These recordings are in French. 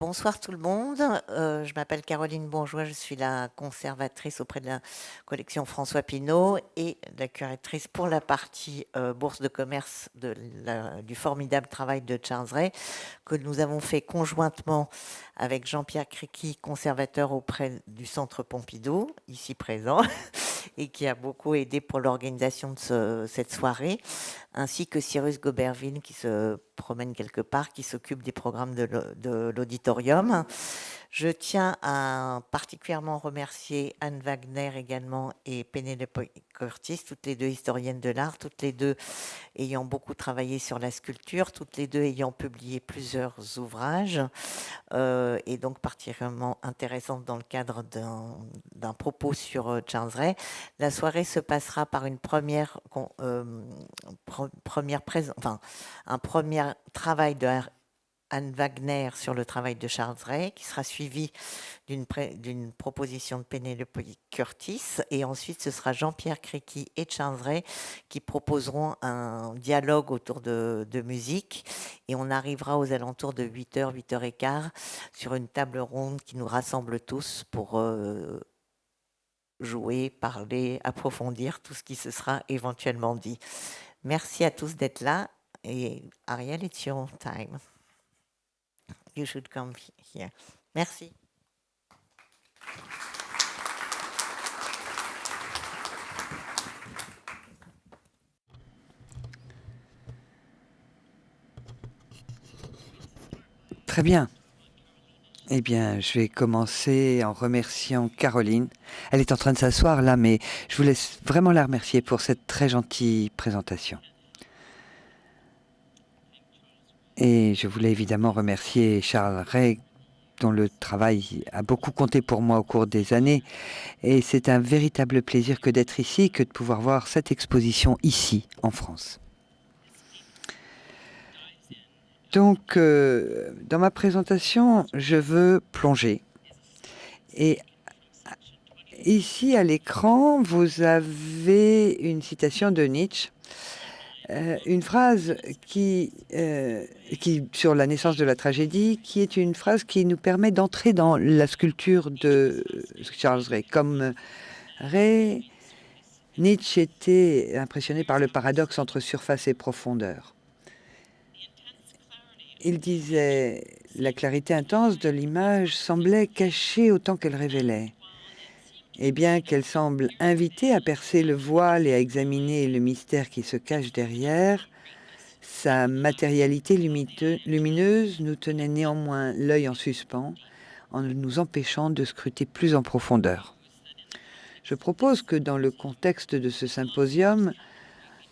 Bonsoir tout le monde. Je m'appelle Caroline Bourgeois, je suis la conservatrice auprès de la collection François Pinault et la curatrice pour la partie bourse de commerce du formidable travail de Charles Ray que nous avons fait conjointement avec Jean-Pierre Criqui, conservateur auprès du Centre Pompidou, ici présent, et qui a beaucoup aidé pour l'organisation de cette soirée, ainsi que Cyrus Goberville qui se promène quelque part, qui s'occupe des programmes de l'auditorium. Je tiens à particulièrement remercier Anne Wagner également et Pénélope Curtis, toutes les deux historiennes de l'art, toutes les deux ayant beaucoup travaillé sur la sculpture, toutes les deux ayant publié plusieurs ouvrages, et donc particulièrement intéressantes dans le cadre d'un propos sur Charles Ray. La soirée se passera par une un premier travail de Anne Wagner sur le travail de Charles Ray, qui sera suivi d'une proposition de Pénélope Curtis. Et ensuite, ce sera Jean-Pierre Criqui et Charles Ray qui proposeront un dialogue autour de musique. Et on arrivera aux alentours de 8h, 8h15 sur une table ronde qui nous rassemble tous pour jouer, parler, approfondir tout ce qui se sera éventuellement dit. Merci à tous d'être là. Et Ariel, it's your time. You should come here. Merci. Très bien. Eh bien, je vais commencer en remerciant Caroline. Elle est en train de s'asseoir là, mais je vous laisse vraiment la remercier pour cette très gentille présentation. Et je voulais évidemment remercier Charles Ray, dont le travail a beaucoup compté pour moi au cours des années. Et c'est un véritable plaisir que d'être ici, que de pouvoir voir cette exposition ici, en France. Donc, dans ma présentation, je veux plonger. Et ici, à l'écran, vous avez une citation de Nietzsche, une phrase qui, sur la naissance de la tragédie, qui est une phrase qui nous permet d'entrer dans la sculpture de Charles Ray. Comme Ray, Nietzsche était impressionné par le paradoxe entre surface et profondeur. Il disait « La clarité intense de l'image semblait cachée autant qu'elle révélait. Et bien qu'elle semble inviter à percer le voile et à examiner le mystère qui se cache derrière, sa matérialité lumineuse nous tenait néanmoins l'œil en suspens, en nous empêchant de scruter plus en profondeur. » Je propose que dans le contexte de ce symposium,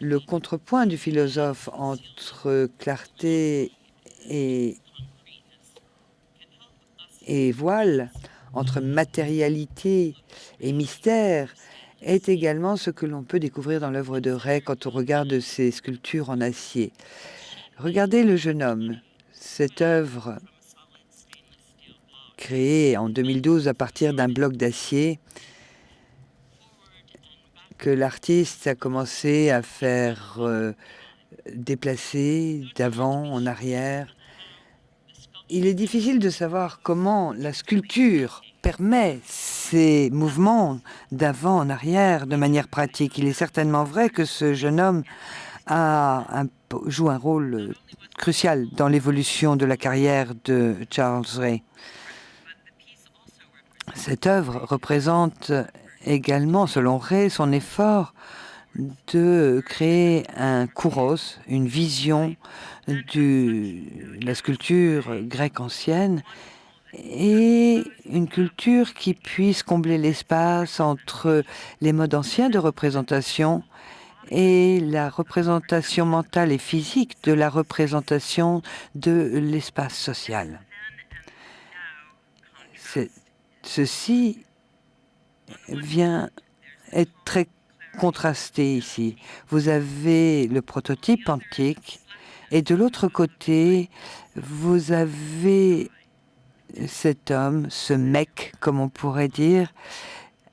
le contrepoint du philosophe entre clarté et voile, entre matérialité et mystère, est également ce que l'on peut découvrir dans l'œuvre de Ray quand on regarde ses sculptures en acier. Regardez Le jeune homme, cette œuvre créée en 2012 à partir d'un bloc d'acier que l'artiste a commencé à faire déplacer d'avant en arrière. Il est difficile de savoir comment la sculpture permet ces mouvements d'avant en arrière de manière pratique. Il est certainement vrai que ce jeune homme joue un rôle crucial dans l'évolution de la carrière de Charles Ray. Cette œuvre représente également, selon Ray, son effort de créer un kouros, une vision de la sculpture grecque ancienne et une culture qui puisse combler l'espace entre les modes anciens de représentation et la représentation mentale et physique de la représentation de l'espace social. Ceci vient être très contrasté ici. Vous avez le prototype antique et de l'autre côté, vous avez cet homme, ce mec, comme on pourrait dire,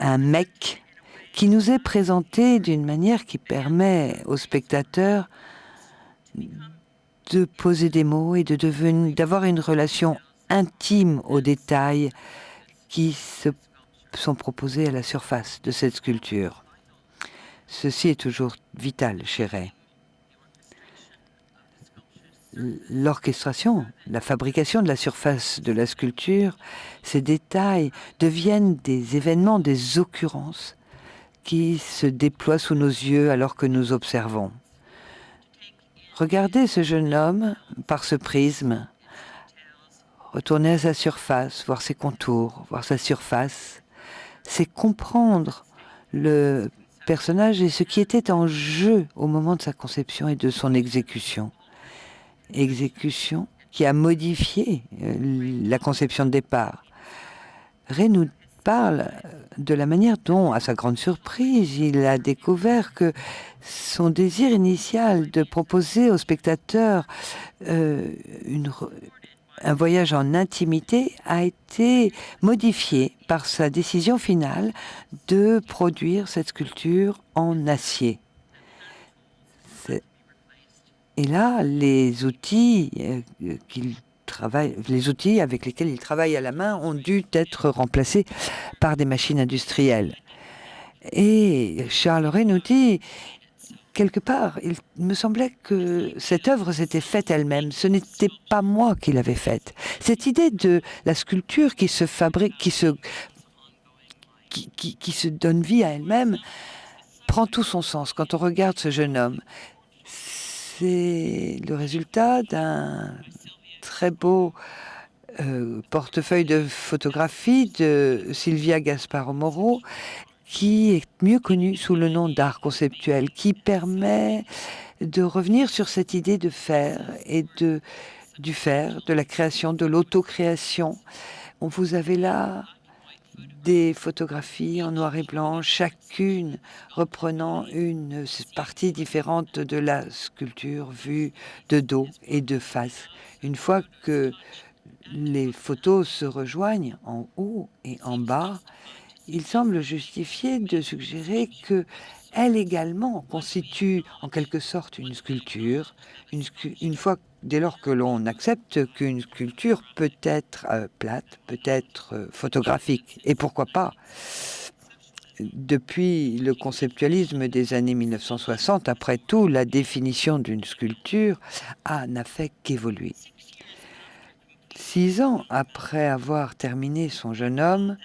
un mec qui nous est présenté d'une manière qui permet aux spectateurs de poser des mots et d'avoir une relation intime aux détails qui sont proposés à la surface de cette sculpture. Ceci est toujours vital chez Ray. L'orchestration, la fabrication de la surface de la sculpture, ces détails deviennent des événements, des occurrences qui se déploient sous nos yeux alors que nous observons. Regardez ce jeune homme par ce prisme, retourner à sa surface, voir ses contours, voir sa surface, c'est comprendre le personnage et ce qui était en jeu au moment de sa conception et de son exécution. Exécution qui a modifié la conception de départ. Ray nous parle de la manière dont, à sa grande surprise, il a découvert que son désir initial de proposer au spectateur un voyage en intimité a été modifié par sa décision finale de produire cette sculpture en acier. Et là, les outils avec lesquels il travaille à la main ont dû être remplacés par des machines industrielles. Et Charles Ray nous dit, quelque part, il me semblait que cette œuvre s'était faite elle-même. Ce n'était pas moi qui l'avais faite. Cette idée de la sculpture qui se fabrique, qui se donne vie à elle-même, prend tout son sens quand on regarde ce jeune homme. C'est le résultat d'un très beau portefeuille de photographie de Silvia Gasparo Moro, qui est mieux connue sous le nom d'art conceptuel, qui permet de revenir sur cette idée de faire et du faire, de la création, de l'autocréation. Vous avez là des photographies en noir et blanc, chacune reprenant une partie différente de la sculpture vue de dos et de face. Une fois que les photos se rejoignent en haut et en bas, il semble justifié de suggérer que elle également constitue en quelque sorte une sculpture, dès lors que l'on accepte qu'une sculpture peut être plate, peut être photographique, et pourquoi pas. Depuis le conceptualisme des années 1960, après tout, la définition d'une sculpture n'a fait qu'évoluer. 6 ans après avoir terminé son jeune homme,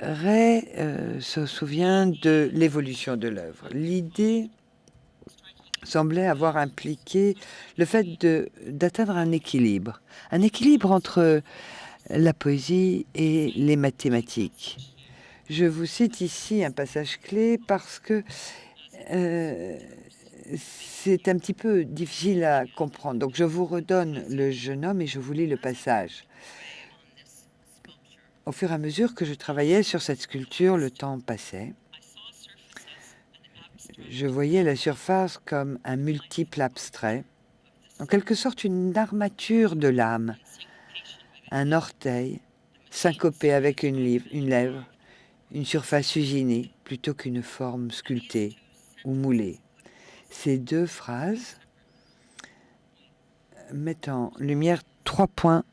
Ray se souvient de l'évolution de l'œuvre. L'idée semblait avoir impliqué le fait d'atteindre un équilibre entre la poésie et les mathématiques. Je vous cite ici un passage clé parce que c'est un petit peu difficile à comprendre. Donc je vous redonne le jeune homme et je vous lis le passage. Au fur et à mesure que je travaillais sur cette sculpture, le temps passait. Je voyais la surface comme un multiple abstrait, en quelque sorte une armature de l'âme, un orteil syncopé avec une lèvre, une surface usinée plutôt qu'une forme sculptée ou moulée. Ces deux phrases mettent en lumière 3 points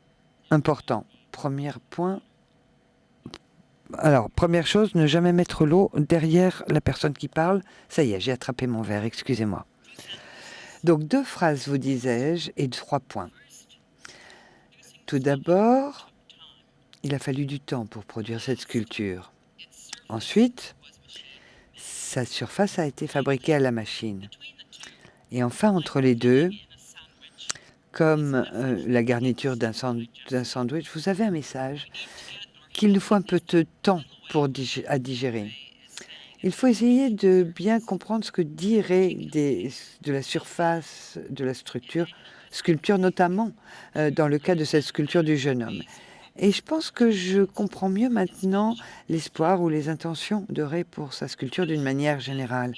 importants. Premier point. Alors, première chose, ne jamais mettre l'eau derrière la personne qui parle. Ça y est, j'ai attrapé mon verre, excusez-moi. Donc, 2 phrases, vous disais-je, et 3 points. Tout d'abord, il a fallu du temps pour produire cette sculpture. Ensuite, sa surface a été fabriquée à la machine. Et enfin, entre les deux, comme la garniture d'un sandwich, vous avez un message qu'il nous faut un peu de temps à digérer. Il faut essayer de bien comprendre ce que dirait de la surface de la sculpture, notamment dans le cas de cette sculpture du jeune homme. Et je pense que je comprends mieux maintenant l'espoir ou les intentions de Ray pour sa sculpture d'une manière générale.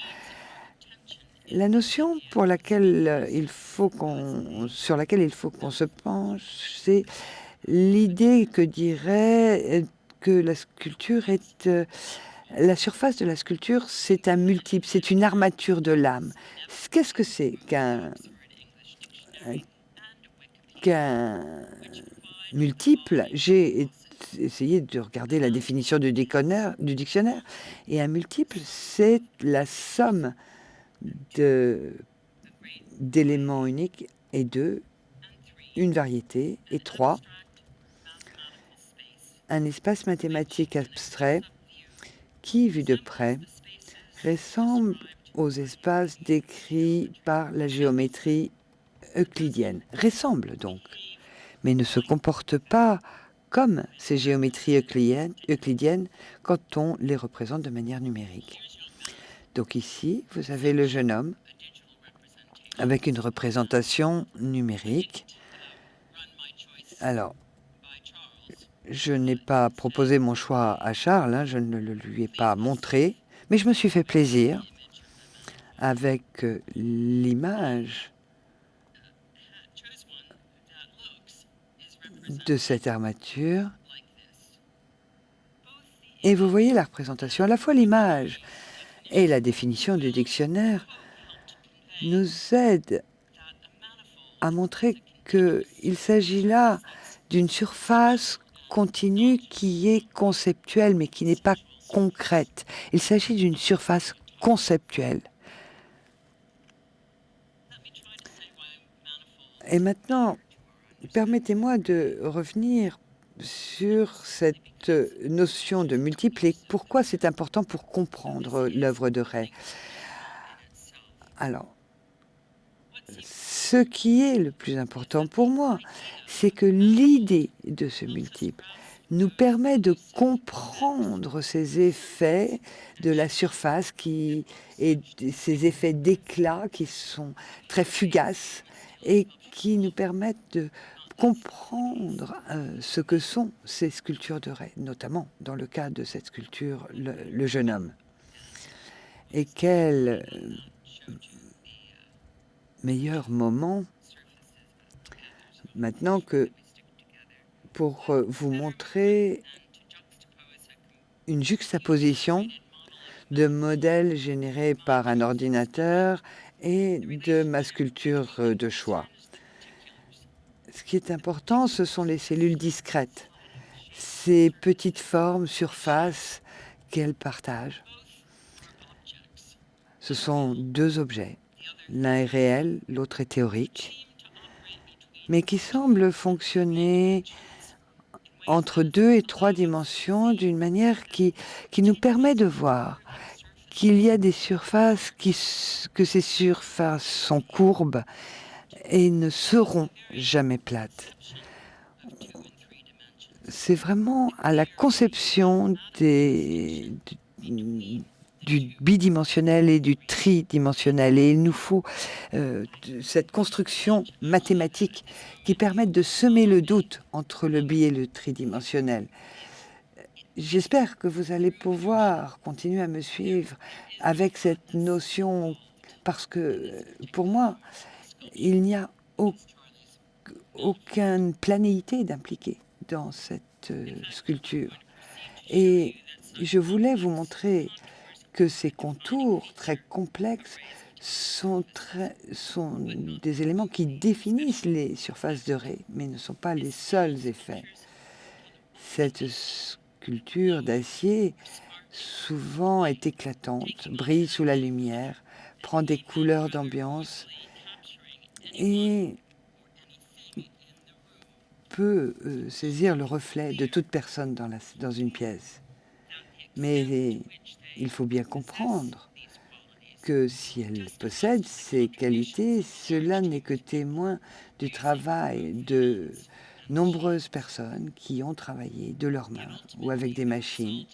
La notion sur laquelle il faut qu'on se penche, c'est l'idée que dirait que la sculpture est... la surface de la sculpture, c'est un multiple, c'est une armature de l'âme. Qu'est-ce que c'est qu'un multiple, j'ai essayé de regarder la définition du dictionnaire, et un multiple, c'est la somme d'éléments uniques, et 2, une variété, et 3, un espace mathématique abstrait qui, vu de près, ressemble aux espaces décrits par la géométrie euclidienne. Ressemble donc, mais ne se comporte pas comme ces géométries euclidiennes quand on les représente de manière numérique. Donc ici, vous avez le jeune homme avec une représentation numérique. Alors, je n'ai pas proposé mon choix à Charles, hein, je ne le lui ai pas montré, mais je me suis fait plaisir avec l'image de cette armature. Et vous voyez la représentation, à la fois l'image et la définition du dictionnaire nous aident à montrer qu'il s'agit là d'une surface continue qui est conceptuelle, mais qui n'est pas concrète. Il s'agit d'une surface conceptuelle. Et maintenant, permettez-moi de revenir sur cette notion de multiple et pourquoi c'est important pour comprendre l'œuvre de Ray. Alors, ce qui est le plus important pour moi, c'est que l'idée de ce multiple nous permet de comprendre ces effets de la surface et ces effets d'éclat qui sont très fugaces et qui nous permettent de comprendre ce que sont ces sculptures de Ray, notamment dans le cas de cette sculpture, le jeune homme. Et quel meilleur moment maintenant que pour vous montrer une juxtaposition de modèles générés par un ordinateur et de ma sculpture de choix. Ce qui est important, ce sont les cellules discrètes, ces petites formes, surfaces qu'elles partagent. Ce sont deux objets. L'un est réel, l'autre est théorique, mais qui semblent fonctionner entre 2 et 3 dimensions d'une manière qui nous permet de voir qu'il y a des surfaces que ces surfaces sont courbes et ne seront jamais plates. C'est vraiment à la conception du bidimensionnel et du tridimensionnel. Et il nous faut cette construction mathématique qui permette de semer le doute entre le bi et le tridimensionnel. J'espère que vous allez pouvoir continuer à me suivre avec cette notion, parce que pour moi, il n'y a aucune planéité d'impliquer dans cette sculpture. Et je voulais vous montrer que ces contours très complexes sont des éléments qui définissent les surfaces de Ray, mais ne sont pas les seuls effets. Cette sculpture d'acier souvent est éclatante, brille sous la lumière, prend des couleurs d'ambiance et peut saisir le reflet de toute personne dans une pièce. Mais il faut bien comprendre que si elle possède ces qualités, cela n'est que témoin du travail de nombreuses personnes qui ont travaillé de leurs mains ou avec des machines.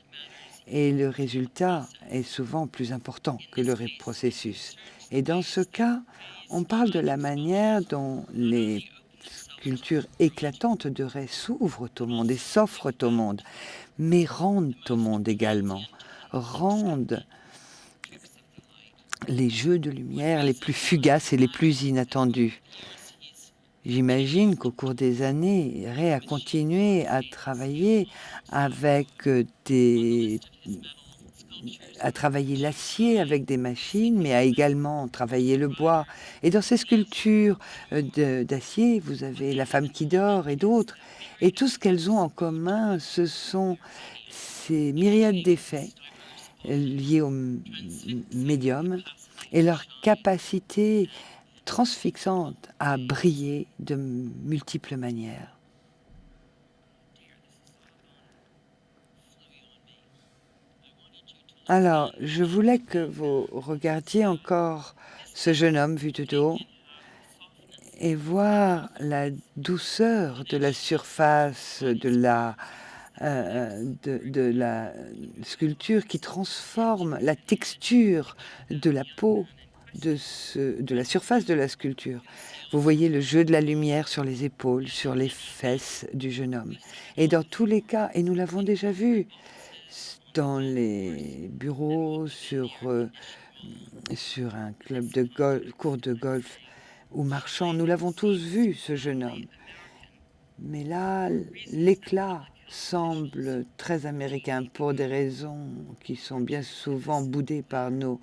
Et le résultat est souvent plus important que le processus. Et dans ce cas, on parle de la manière dont les sculptures éclatantes de Ray s'ouvrent au monde et s'offrent au monde, mais rendent au monde également, rendent les jeux de lumière les plus fugaces et les plus inattendus. J'imagine qu'au cours des années, Ray a continué à travailler avec des a travaillé l'acier avec des machines, mais a également travaillé le bois. Et dans ces sculptures d'acier, vous avez la femme qui dort et d'autres. Et tout ce qu'elles ont en commun, ce sont ces myriades d'effets liés au médium et leur capacité transfixante à briller de multiples manières. Alors, je voulais que vous regardiez encore ce jeune homme vu de dos et voir la douceur de la surface de la sculpture qui transforme la texture de la peau de la surface de la sculpture. Vous voyez le jeu de la lumière sur les épaules, sur les fesses du jeune homme. Et dans tous les cas, et nous l'avons déjà vu, dans les bureaux, sur un club de golf, cours de golf ou marchand, nous l'avons tous vu, ce jeune homme. Mais là, l'éclat semble très américain pour des raisons qui sont bien souvent boudées par nos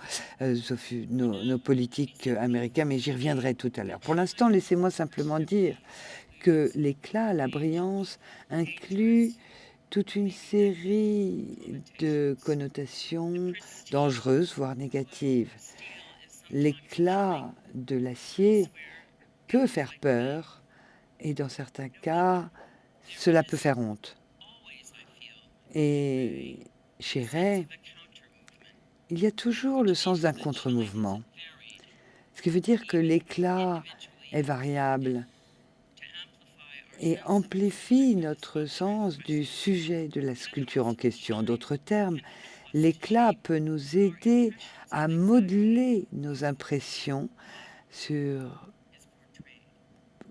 politiques américains, mais j'y reviendrai tout à l'heure. Pour l'instant, laissez-moi simplement dire que l'éclat, la brillance, inclut toute une série de connotations dangereuses, voire négatives. L'éclat de l'acier peut faire peur et dans certains cas, cela peut faire honte. Et chez Ray, il y a toujours le sens d'un contre-mouvement, ce qui veut dire que l'éclat est variable et amplifie notre sens du sujet de la sculpture en question. En d'autres termes, l'éclat peut nous aider à modeler nos impressions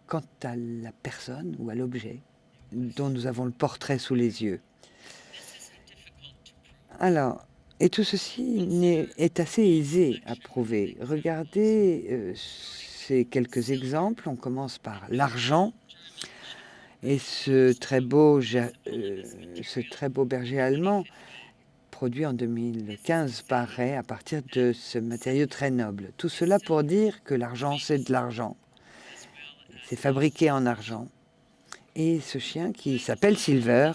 quant à la personne ou à l'objet dont nous avons le portrait sous les yeux. Alors, et tout ceci est assez aisé à prouver. Regardez ces quelques exemples. On commence par l'argent. Et ce très beau berger allemand, produit en 2015 par Ray à partir de ce matériau très noble. Tout cela pour dire que l'argent, c'est de l'argent. C'est fabriqué en argent. Et ce chien, qui s'appelle Silver,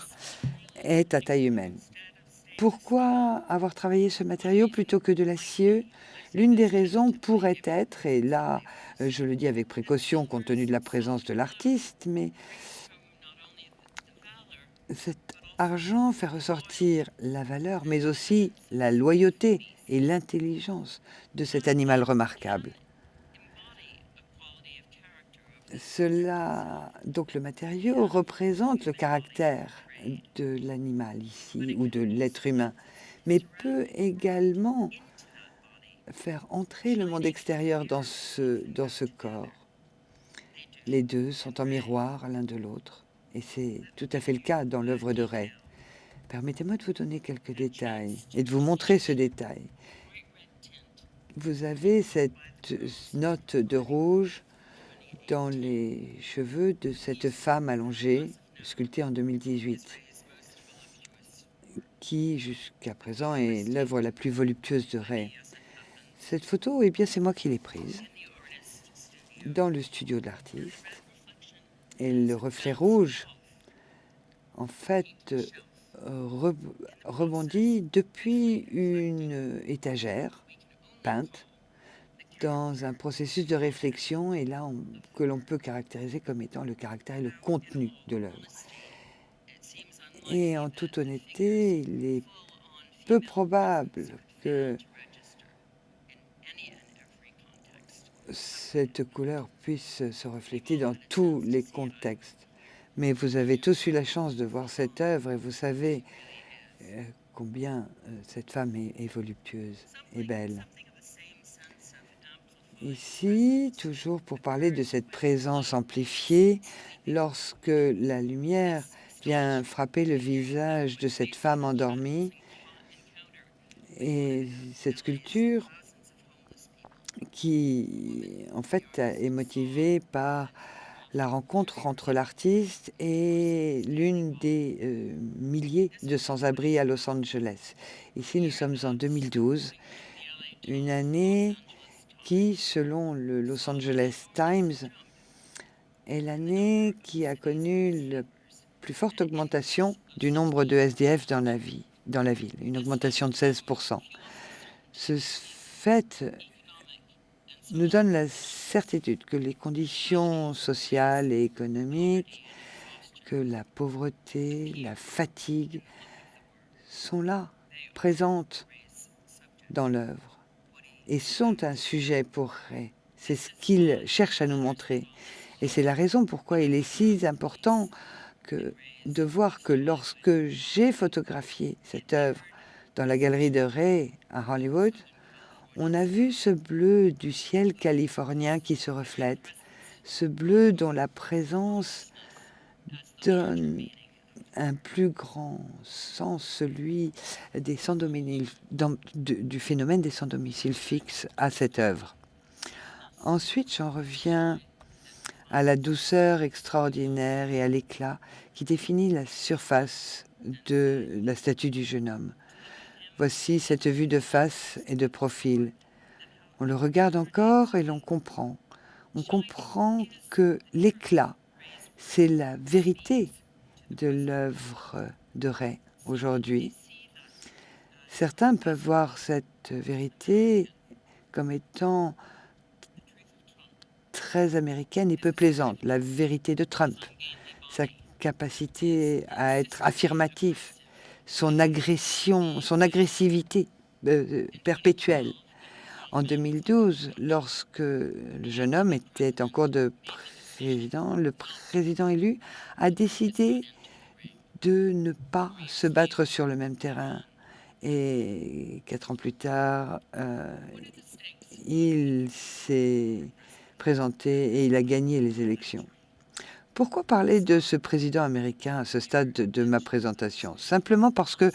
est à taille humaine. Pourquoi avoir travaillé ce matériau plutôt que de l'acier? L'une des raisons pourrait être, et là je le dis avec précaution compte tenu de la présence de l'artiste, mais cet argent fait ressortir la valeur, mais aussi la loyauté et l'intelligence de cet animal remarquable. Donc le matériau représente le caractère de l'animal ici, ou de l'être humain, mais peut également faire entrer le monde extérieur dans ce corps. Les deux sont en miroir l'un de l'autre, et c'est tout à fait le cas dans l'œuvre de Ray. Permettez-moi de vous donner quelques détails et de vous montrer ce détail. Vous avez cette note de rouge dans les cheveux de cette femme allongée, sculptée en 2018, qui jusqu'à présent est l'œuvre la plus voluptueuse de Ray. Cette photo, eh bien, c'est moi qui l'ai prise dans le studio de l'artiste. Et le reflet rouge, en fait, rebondit depuis une étagère peinte dans un processus de réflexion, et là, que l'on peut caractériser comme étant le caractère et le contenu de l'œuvre. Et en toute honnêteté, il est peu probable que cette couleur puisse se refléter dans tous les contextes. Mais vous avez tous eu la chance de voir cette œuvre et vous savez combien cette femme est voluptueuse et belle. Ici, toujours pour parler de cette présence amplifiée, lorsque la lumière vient frapper le visage de cette femme endormie, et cette sculpture qui, en fait, est motivée par la rencontre entre l'artiste et l'une des milliers de sans-abri à Los Angeles. Ici, nous sommes en 2012, une année qui, selon le Los Angeles Times, est l'année qui a connu la plus forte augmentation du nombre de SDF dans la ville, une augmentation de 16%. Ce fait nous donne la certitude que les conditions sociales et économiques, que la pauvreté, la fatigue sont là, présentes dans l'œuvre et sont un sujet pour Ray. C'est ce qu'il cherche à nous montrer. Et c'est la raison pourquoi il est si important de voir que lorsque j'ai photographié cette œuvre dans la galerie de Ray à Hollywood, on a vu ce bleu du ciel californien qui se reflète, ce bleu dont la présence donne un plus grand sens, celui des sans-domicile, du phénomène des sans-domicile fixe à cette œuvre. Ensuite, j'en reviens à la douceur extraordinaire et à l'éclat qui définit la surface de la statue du jeune homme. Voici cette vue de face et de profil. On le regarde encore et l'on comprend. On comprend que l'éclat, c'est la vérité de l'œuvre de Ray aujourd'hui. Certains peuvent voir cette vérité comme étant très américaine et peu plaisante, la vérité de Trump, sa capacité à être affirmatif, son agression, son agressivité perpétuelle. En 2012, lorsque le jeune homme était en cours de président, le président élu a décidé de ne pas se battre sur le même terrain. Et 4 ans plus tard, il s'est présenté et il a gagné les élections. Pourquoi parler de ce président américain à ce stade de ma présentation? Simplement parce que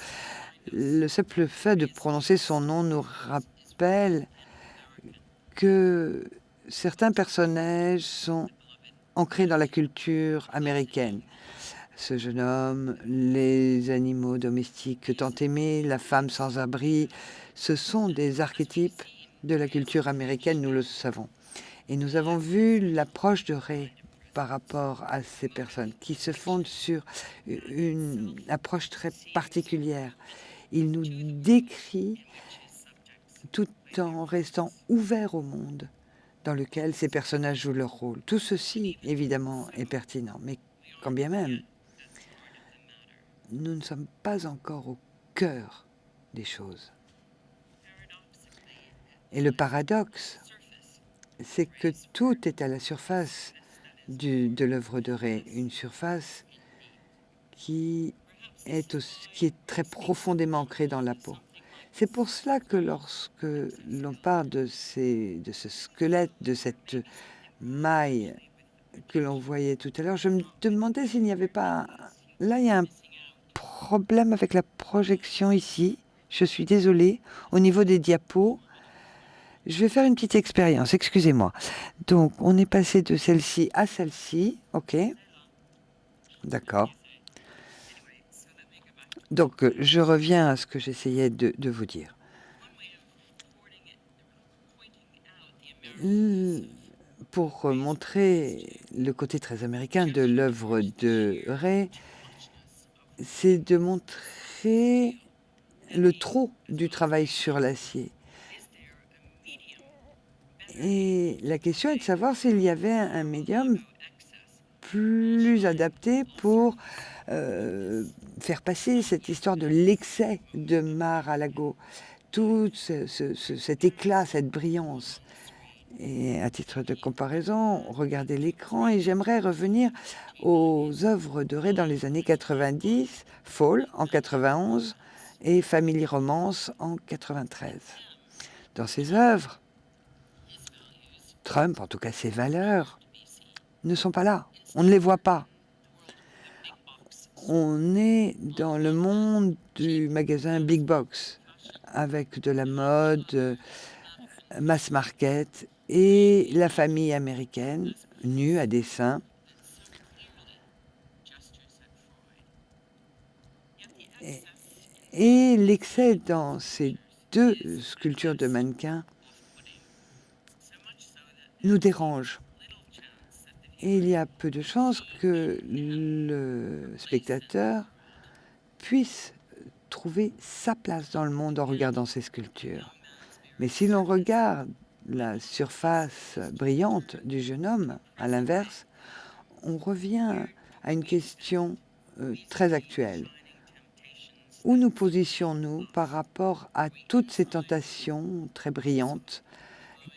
le simple fait de prononcer son nom nous rappelle que certains personnages sont ancrés dans la culture américaine. Ce jeune homme, les animaux domestiques tant aimés, la femme sans abri, ce sont des archétypes de la culture américaine, nous le savons. Et nous avons vu l'approche de Ray par rapport à ces personnes qui se fondent sur une approche très particulière. Il nous décrit tout en restant ouvert au monde dans lequel ces personnages jouent leur rôle. Tout ceci, évidemment, est pertinent, mais quand bien même, nous ne sommes pas encore au cœur des choses. Et le paradoxe, c'est que tout est à la surface de l'œuvre de Ray, une surface qui est très profondément ancrée dans la peau. C'est pour cela que lorsque l'on parle de ce squelette, de cette maille que l'on voyait tout à l'heure, je me demandais s'il n'y avait pas... Là, il y a un problème avec la projection ici. Je suis désolée. Au niveau des diapos, je vais faire une petite expérience, excusez-moi. Donc, on est passé de celle-ci à celle-ci. OK. D'accord. Donc, je reviens à ce que j'essayais de vous dire. Pour montrer le côté très américain de l'œuvre de Ray, c'est de montrer le trop du travail sur l'acier. Et la question est de savoir s'il y avait un médium plus adapté pour faire passer cette histoire de l'excès de Mar-a-Lago, tout cet éclat, cette brillance. Et à titre de comparaison, regardez l'écran et j'aimerais revenir aux œuvres de Ray dans les années 90, Fall en 91 et Family Romance en 93. Dans ces œuvres, Trump, en tout cas ses valeurs, ne sont pas là. On ne les voit pas. On est dans le monde du magasin Big Box, avec de la mode, mass market, et la famille américaine, nue à dessein, Et l'excès dans ces deux sculptures de mannequins nous dérange. Et il y a peu de chances que le spectateur puisse trouver sa place dans le monde en regardant ces sculptures. Mais si l'on regarde la surface brillante du jeune homme, à l'inverse, on revient à une question très actuelle. Où nous positionnons-nous par rapport à toutes ces tentations très brillantes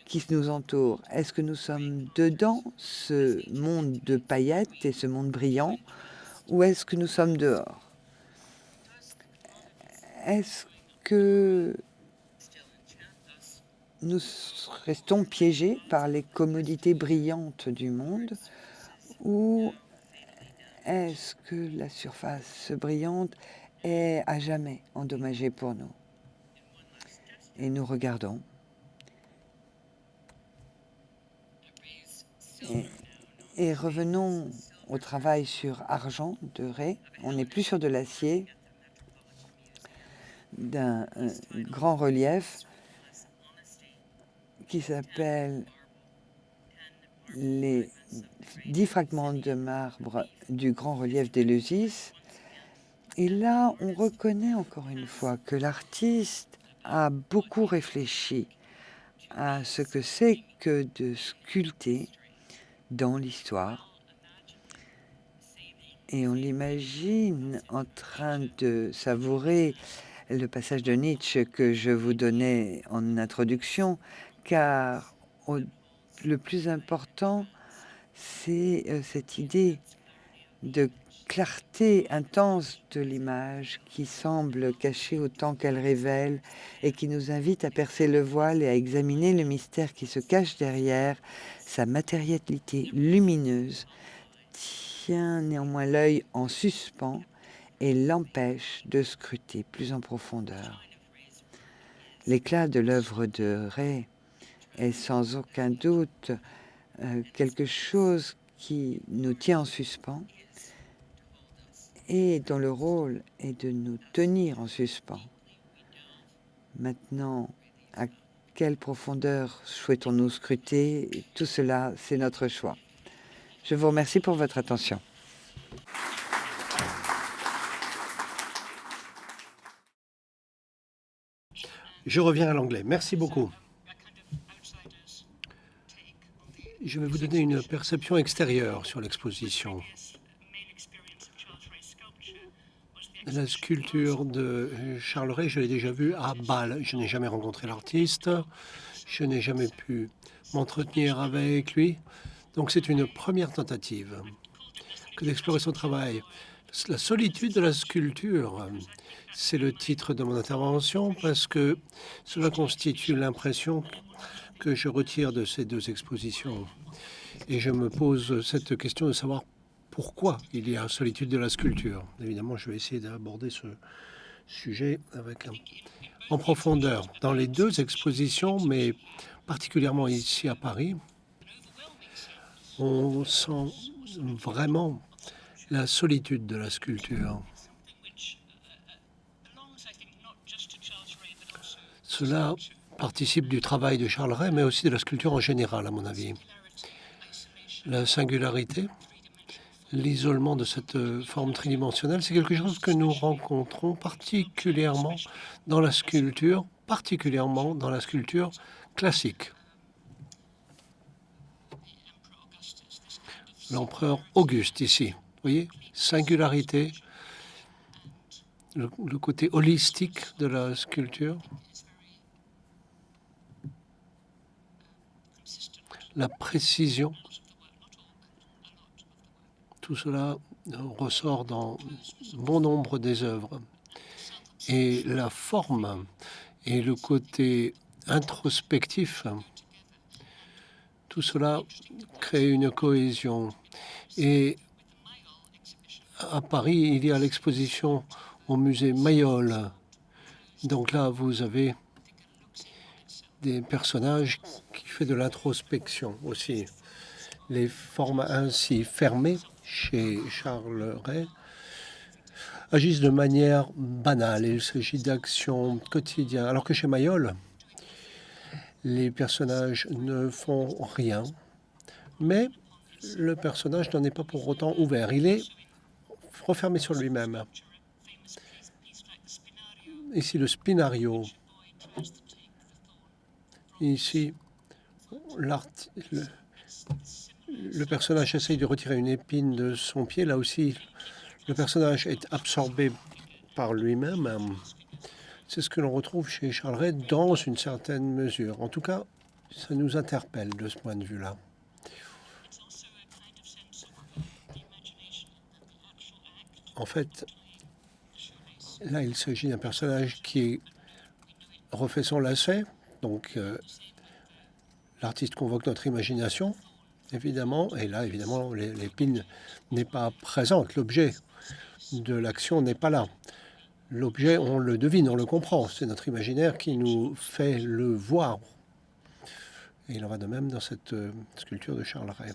qui nous entourent? Est-ce que nous sommes dedans ce monde de paillettes et ce monde brillant, ou est-ce que nous sommes dehors? Est-ce que nous restons piégés par les commodités brillantes du monde, ou est-ce que la surface brillante est à jamais endommagée pour nous? Et nous regardons. Et revenons au travail sur argent de Ray. On n'est plus sur de l'acier, d'un grand relief qui s'appelle les 10 fragments de marbre du grand relief d'Éleusis. Et là, on reconnaît encore une fois que l'artiste a beaucoup réfléchi à ce que c'est que de sculpter dans l'histoire. Et on l'imagine en train de savourer le passage de Nietzsche que je vous donnais en introduction, car le plus important, c'est cette idée de clarté intense de l'image qui semble cachée autant qu'elle révèle et qui nous invite à percer le voile et à examiner le mystère qui se cache derrière sa matérialité lumineuse, tient néanmoins l'œil en suspens et l'empêche de scruter plus en profondeur. L'éclat de l'œuvre de Ray est sans aucun doute quelque chose qui nous tient en suspens et dont le rôle est de nous tenir en suspens. Maintenant, à quelle profondeur souhaitons-nous scruter? Tout cela, c'est notre choix. Je vous remercie pour votre attention. Je reviens à l'anglais. Merci beaucoup. Je vais vous donner une perception extérieure sur l'exposition. La sculpture de Charles Ray, je l'ai déjà vue à Bâle. Je n'ai jamais rencontré l'artiste. Je n'ai jamais pu m'entretenir avec lui. Donc c'est une première tentative que d'explorer son travail. La solitude de la sculpture, c'est le titre de mon intervention parce que cela constitue l'impression que je retire de ces deux expositions. Et je me pose cette question de savoir pourquoi il y a solitude de la sculpture. Évidemment, je vais essayer d'aborder ce sujet en profondeur. Dans les deux expositions, mais particulièrement ici à Paris, on sent vraiment la solitude de la sculpture. Cela participe du travail de Charles Ray, mais aussi de la sculpture en général, à mon avis. La singularité, l'isolement de cette forme tridimensionnelle, c'est quelque chose que nous rencontrons particulièrement dans la sculpture, classique. L'empereur Auguste ici, vous voyez, singularité, le côté holistique de la sculpture, la précision. Tout cela ressort dans bon nombre des œuvres. Et la forme et le côté introspectif, tout cela crée une cohésion. Et à Paris, il y a l'exposition au musée Mayol. Donc là, vous avez des personnages qui font de l'introspection aussi. Les formes ainsi fermées chez Charles Ray agissent de manière banale. Il s'agit d'actions quotidiennes. Alors que chez Mayol, les personnages ne font rien, mais le personnage n'en est pas pour autant ouvert. Il est refermé sur lui-même. Ici, le spinario. Ici, le personnage essaye de retirer une épine de son pied. Là aussi, le personnage est absorbé par lui-même. C'est ce que l'on retrouve chez Charles Ray dans une certaine mesure. En tout cas, ça nous interpelle de ce point de vue-là. En fait, là, il s'agit d'un personnage qui refait son lacet. Donc, l'artiste convoque notre imagination, évidemment. Et là, évidemment, l'épine n'est pas présente. L'objet de l'action n'est pas là. L'objet, on le devine, on le comprend. C'est notre imaginaire qui nous fait le voir. Et il en va de même dans cette sculpture de Charles Ray.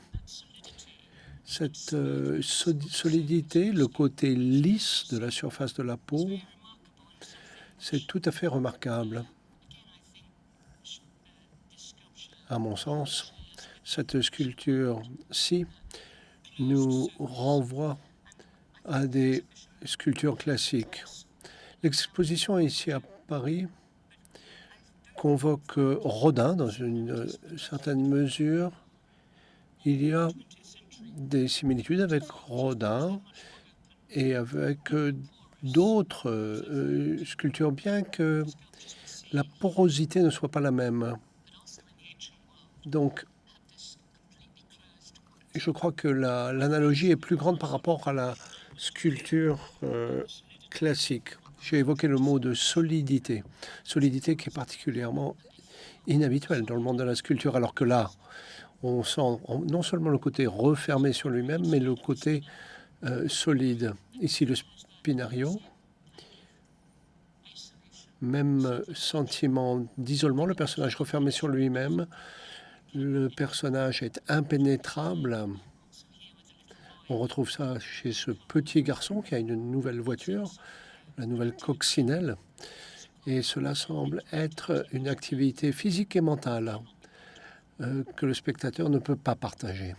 Cette solidité, le côté lisse de la surface de la peau, c'est tout à fait remarquable. À mon sens, cette sculpture-ci nous renvoie à des sculptures classiques. L'exposition ici à Paris convoque Rodin dans une certaine mesure. Il y a des similitudes avec Rodin et avec d'autres sculptures, bien que la porosité ne soit pas la même. Donc, je crois que l'analogie est plus grande par rapport à la sculpture classique. J'ai évoqué le mot de solidité. Solidité qui est particulièrement inhabituelle dans le monde de la sculpture, alors que là, on sent non seulement le côté refermé sur lui-même, mais le côté solide. Ici, le spinario. Même sentiment d'isolement, le personnage refermé sur lui-même. Le personnage est impénétrable. On retrouve ça chez ce petit garçon qui a une nouvelle voiture, la nouvelle coccinelle. Et cela semble être une activité physique et mentale que le spectateur ne peut pas partager.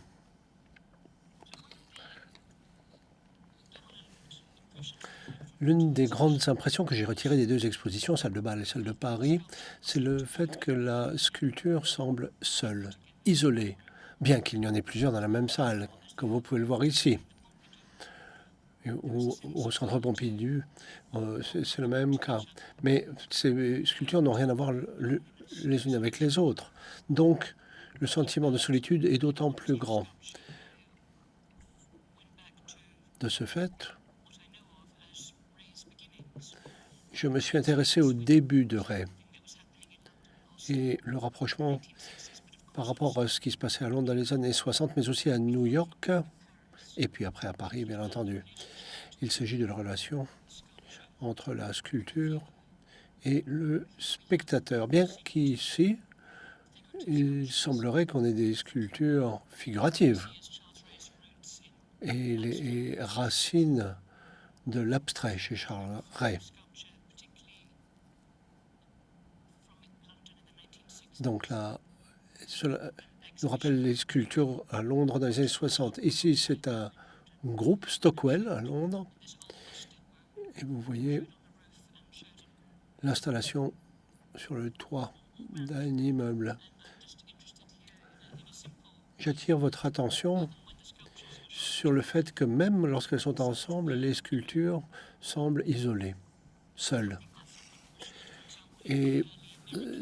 L'une des grandes impressions que j'ai retirées des deux expositions, celle de Bâle et celle de Paris, c'est le fait que la sculpture semble seule, isolée, bien qu'il y en ait plusieurs dans la même salle, comme vous pouvez le voir ici. Ou au Centre Pompidou, c'est le même cas. Mais ces sculptures n'ont rien à voir les unes avec les autres. Donc, le sentiment de solitude est d'autant plus grand. De ce fait, je me suis intéressé au début de Ray et le rapprochement par rapport à ce qui se passait à Londres dans les années 60, mais aussi à New York, et puis après à Paris, bien entendu. Il s'agit de la relation entre la sculpture et le spectateur. Bien qu'ici, il semblerait qu'on ait des sculptures figuratives et les racines de l'abstrait chez Charles Ray. Donc là, cela nous rappelle les sculptures à Londres dans les années 60. Ici, c'est un groupe, Stockwell, à Londres. Et vous voyez l'installation sur le toit d'un immeuble. J'attire votre attention sur le fait que même lorsqu'elles sont ensemble, les sculptures semblent isolées, seules. Et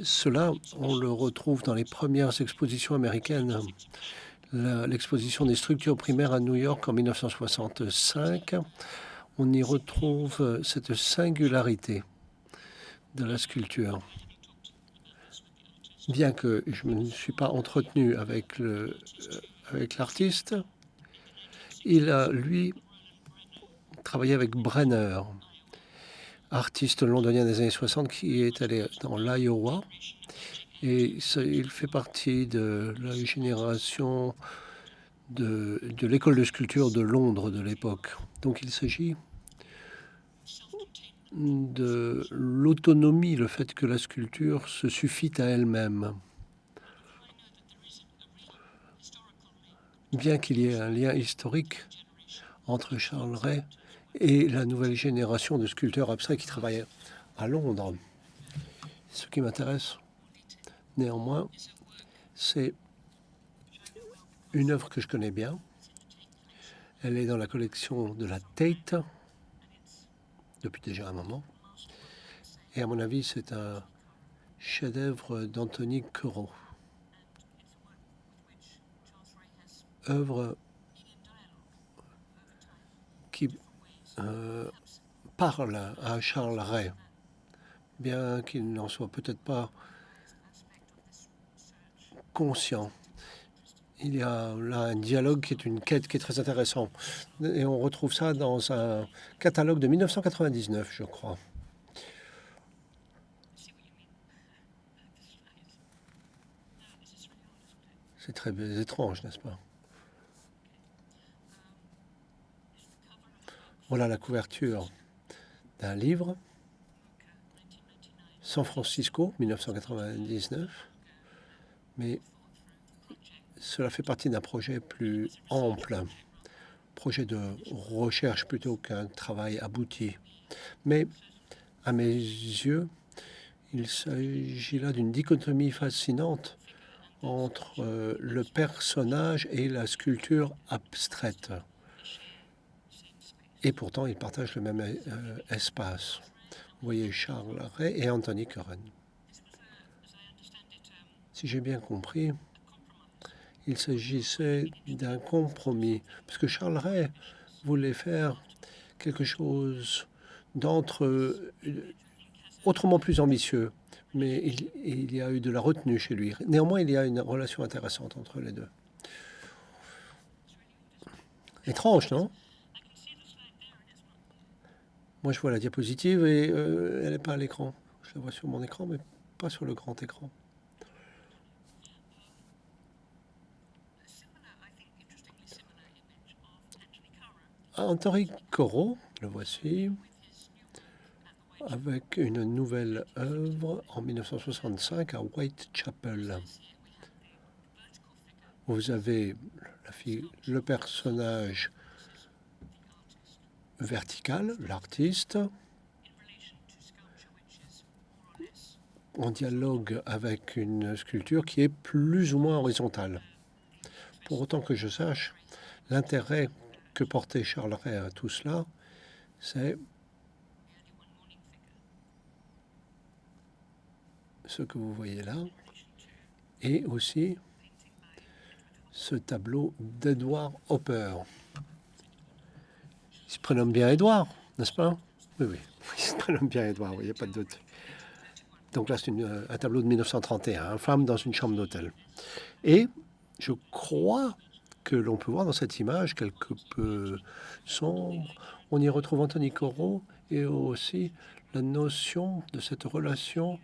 cela, on le retrouve dans les premières expositions américaines. L'exposition des structures primaires à New York en 1965, on y retrouve cette singularité de la sculpture. Bien que je ne me suis pas entretenu avec l'artiste, il a, lui, travaillé avec Brenner, artiste londonien des années 60 qui est allé dans l'Iowa. Et il fait partie de la génération de l'école de sculpture de Londres de l'époque. Donc il s'agit de l'autonomie, le fait que la sculpture se suffit à elle-même. Bien qu'il y ait un lien historique entre Charles Ray et la nouvelle génération de sculpteurs abstraits qui travaillent à Londres. Ce qui m'intéresse, néanmoins, c'est une œuvre que je connais bien. Elle est dans la collection de la Tate depuis déjà un moment. Et à mon avis, c'est un chef-d'œuvre d'Anthony Corot. Œuvre qui parle à Charles Ray, bien qu'il n'en soit peut-être pas conscient. Il y a là un dialogue qui est une quête qui est très intéressant. Et on retrouve ça dans un catalogue de 1999, je crois. C'est très étrange, n'est-ce pas? Voilà la couverture d'un livre, San Francisco, 1999. Mais cela fait partie d'un projet plus ample, projet de recherche plutôt qu'un travail abouti. Mais à mes yeux, il s'agit là d'une dichotomie fascinante entre le personnage et la sculpture abstraite. Et pourtant, ils partagent le même espace. Vous voyez Charles Ray et Anthony Corot. Si j'ai bien compris, il s'agissait d'un compromis, parce que Charles Ray voulait faire quelque chose autrement plus ambitieux, mais il y a eu de la retenue chez lui. Néanmoins, il y a une relation intéressante entre les deux. Étrange, non? Moi, je vois la diapositive et elle n'est pas à l'écran. Je la vois sur mon écran, mais pas sur le grand écran. Anthony Corot, le voici, avec une nouvelle œuvre en 1965 à Whitechapel. Vous avez le personnage vertical, l'artiste, en dialogue avec une sculpture qui est plus ou moins horizontale. Pour autant que je sache, l'intérêt que portait Charles Ray à tout cela, c'est ce que vous voyez là, et aussi ce tableau d'Edward Hopper. Il se prénomme bien Edward, n'est-ce pas? Oui, oui, il se prénomme bien Edward, il n'y a pas de doute. Donc là, c'est un tableau de 1931, Femme dans une chambre d'hôtel. Et je crois que l'on peut voir dans cette image, quelque peu sombre, on y retrouve Anthony Corot et aussi la notion de cette relation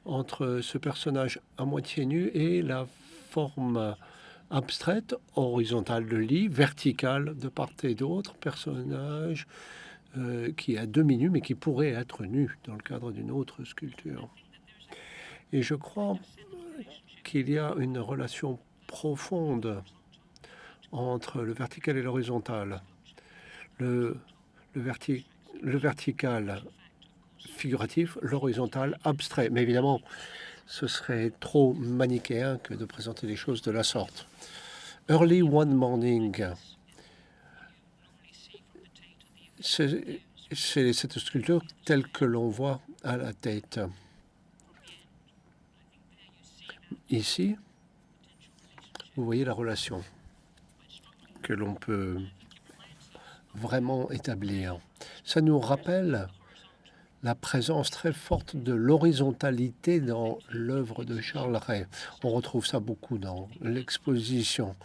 entre ce personnage à moitié nu et la forme abstraite, horizontale de lit, verticale de part et d'autre, personnage qui est à demi nu mais qui pourrait être nu dans le cadre d'une autre sculpture. Et je crois qu'il y a une relation profonde entre le vertical et l'horizontal. Le vertical figuratif, l'horizontal abstrait. Mais évidemment, ce serait trop manichéen que de présenter les choses de la sorte. Early One Morning, c'est cette sculpture telle que l'on voit à la Tate. Ici, vous voyez la relation que l'on peut vraiment établir. Ça nous rappelle la présence très forte de l'horizontalité dans l'œuvre de Charles Ray. On retrouve ça beaucoup dans l'exposition.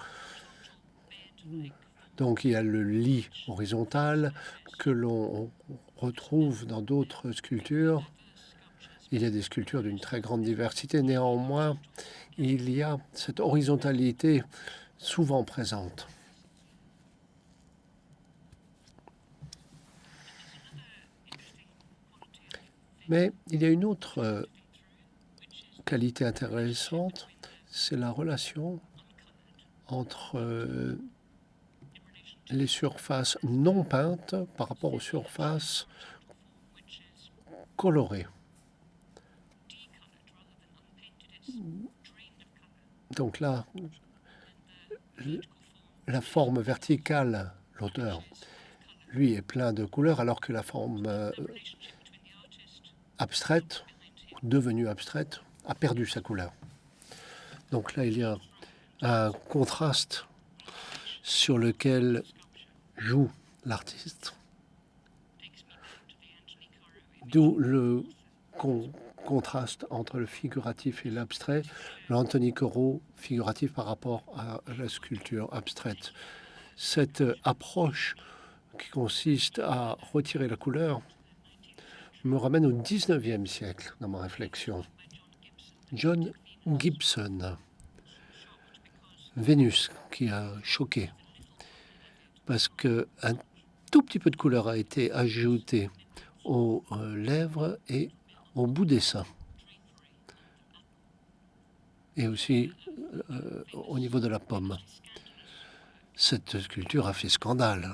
Donc il y a le lit horizontal que l'on retrouve dans d'autres sculptures. Il y a des sculptures d'une très grande diversité. Néanmoins, il y a cette horizontalité souvent présente. Mais il y a une autre qualité intéressante, c'est la relation entre les surfaces non peintes par rapport aux surfaces colorées. Donc là, la forme verticale, l'auteur, lui, est plein de couleurs, alors que la forme abstraite, devenue abstraite, a perdu sa couleur. Donc là, il y a un contraste sur lequel joue l'artiste, d'où le contraste entre le figuratif et l'abstrait, l'Anthony Corot figuratif par rapport à la sculpture abstraite. Cette approche qui consiste à retirer la couleur me ramène au 19e siècle dans ma réflexion. John Gibson, Vénus, qui a choqué, parce qu'un tout petit peu de couleur a été ajouté aux lèvres et au bout des seins. Et aussi au niveau de la pomme. Cette sculpture a fait scandale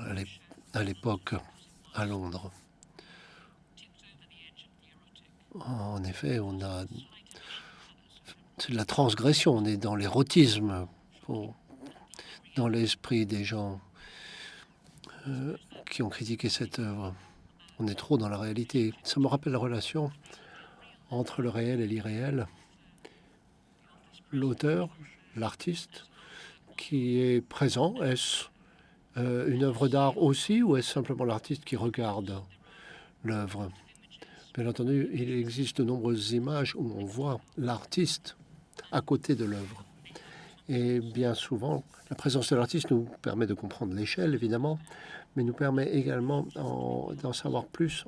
à l'époque à Londres. En effet, c'est de la transgression, on est dans l'érotisme, dans l'esprit des gens qui ont critiqué cette œuvre. On est trop dans la réalité. Ça me rappelle la relation entre le réel et l'irréel. L'auteur, l'artiste, qui est présent, est-ce une œuvre d'art aussi, ou est-ce simplement l'artiste qui regarde l'œuvre? Bien entendu, il existe de nombreuses images où on voit l'artiste à côté de l'œuvre. Et bien souvent, la présence de l'artiste nous permet de comprendre l'échelle, évidemment, mais nous permet également d'en savoir plus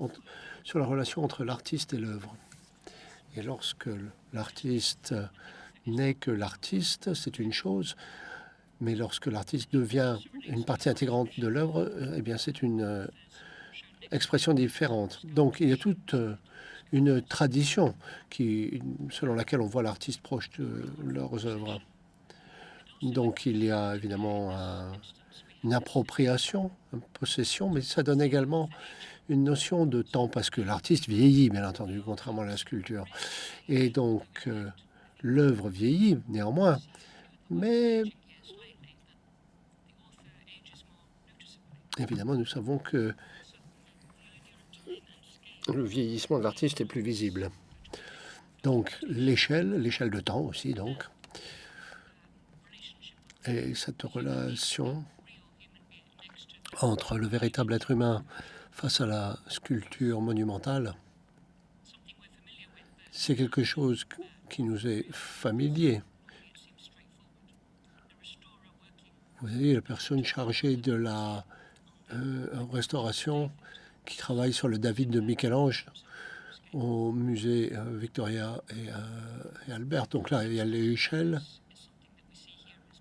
sur la relation entre l'artiste et l'œuvre. Et lorsque l'artiste n'est que l'artiste, c'est une chose, mais lorsque l'artiste devient une partie intégrante de l'œuvre, eh bien c'est une expression différente. Donc il y a toute une tradition selon laquelle on voit l'artiste proche de leurs œuvres. Donc il y a évidemment une appropriation, une possession, mais ça donne également une notion de temps, parce que l'artiste vieillit, bien entendu, contrairement à la sculpture. Et donc l'œuvre vieillit néanmoins, mais évidemment nous savons que le vieillissement de l'artiste est plus visible. Donc l'échelle de temps aussi, donc. Et cette relation entre le véritable être humain face à la sculpture monumentale, c'est quelque chose qui nous est familier. Vous voyez, la personne chargée de la restauration qui travaille sur le David de Michel-Ange au musée Victoria et Albert. Donc là, il y a l'échelle.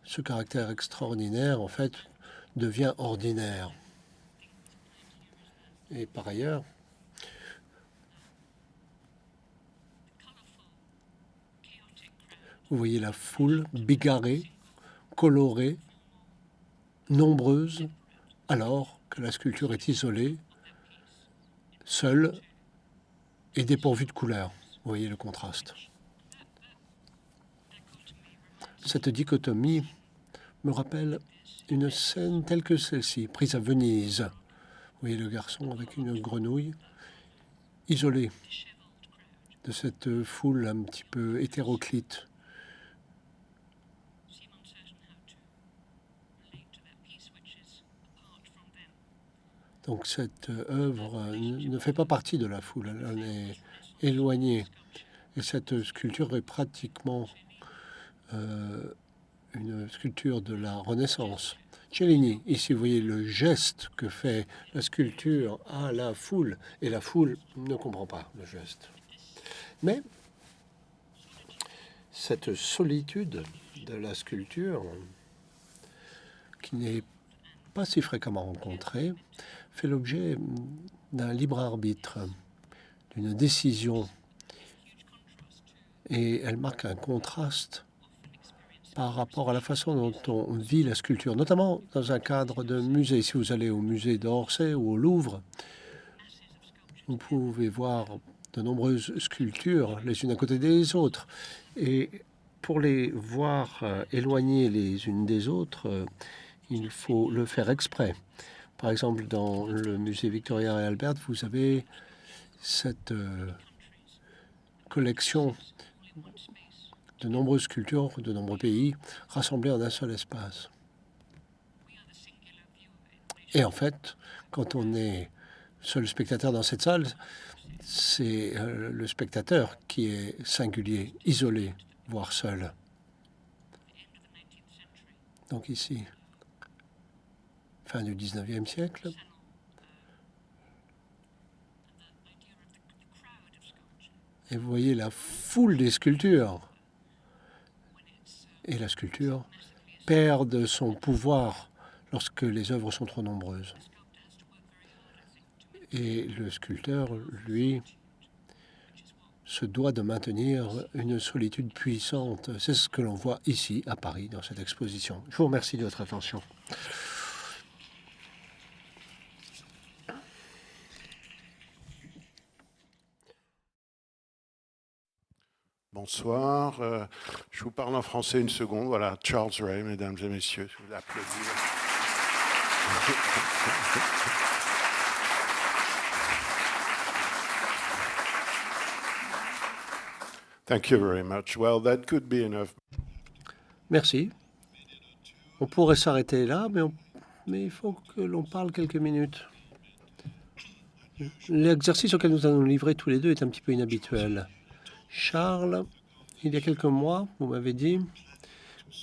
Ce caractère extraordinaire, en fait, devient ordinaire. Et par ailleurs, vous voyez la foule bigarrée, colorée, nombreuse, alors que la sculpture est isolée, seule et dépourvue de couleur. Vous voyez le contraste. Cette dichotomie me rappelle une scène telle que celle-ci, prise à Venise. Vous voyez le garçon avec une grenouille, isolé de cette foule un petit peu hétéroclite. Donc cette œuvre ne fait pas partie de la foule, elle en est éloignée. Et cette sculpture est pratiquement une sculpture de la Renaissance. Cellini, ici vous voyez le geste que fait la sculpture à la foule, et la foule ne comprend pas le geste. Mais cette solitude de la sculpture, qui n'est pas si fréquemment rencontrée, fait l'objet d'un libre arbitre. d'une décision. Et elle marque un contraste par rapport à la façon dont on vit la sculpture, notamment dans un cadre de musée. Si vous allez au musée d'Orsay ou au Louvre, vous pouvez voir de nombreuses sculptures les unes à côté des autres. Et pour les voir éloignées les unes des autres, il faut le faire exprès. Par exemple, dans le musée Victoria et Albert, vous avez cette collection de nombreuses sculptures de nombreux pays rassemblées en un seul espace. Et en fait, quand on est seul spectateur dans cette salle, c'est le spectateur qui est singulier, isolé, voire seul. Donc ici, fin du 19e siècle. Et vous voyez la foule des sculptures. Et la sculpture perd de son pouvoir lorsque les œuvres sont trop nombreuses. Et le sculpteur, lui, se doit de maintenir une solitude puissante. C'est ce que l'on voit ici, à Paris, dans cette exposition. Je vous remercie de votre attention. Bonsoir. Je vous parle en français une seconde. Voilà, Charles Ray, mesdames et messieurs. Je vous applaudis. Thank you very much. Well, that could be enough. Merci. On pourrait s'arrêter là, mais il faut que l'on parle quelques minutes. L'exercice auquel nous allons nous livrer tous les deux est un petit peu inhabituel. Charles, il y a quelques mois, vous m'avez dit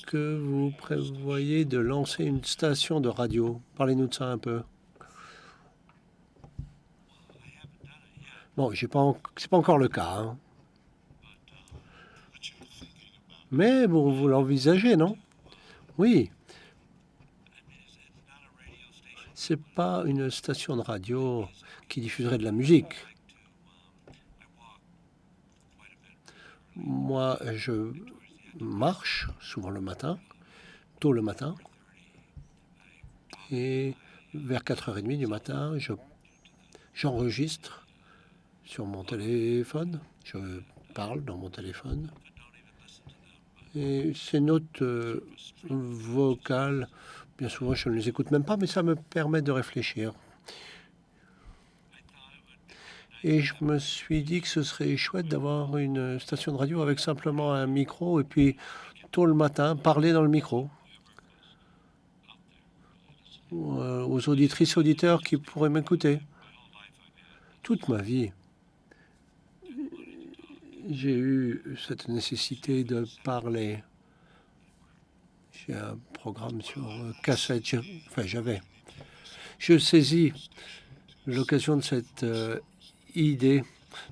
que vous prévoyez de lancer une station de radio. Parlez-nous de ça un peu. Bon, c'est pas encore le cas, hein. Mais vous l'envisagez, non? Oui. C'est pas une station de radio qui diffuserait de la musique. Moi, je marche souvent le matin, tôt le matin, et vers 4h30 du matin, j'enregistre sur mon téléphone, je parle dans mon téléphone, et ces notes vocales, bien souvent je ne les écoute même pas, mais ça me permet de réfléchir. Et je me suis dit que ce serait chouette d'avoir une station de radio avec simplement un micro et puis tôt le matin, parler dans le micro aux auditrices et auditeurs qui pourraient m'écouter. Toute ma vie, j'ai eu cette nécessité de parler. J'ai un programme sur cassette, j'avais. Je saisis l'occasion de cette idée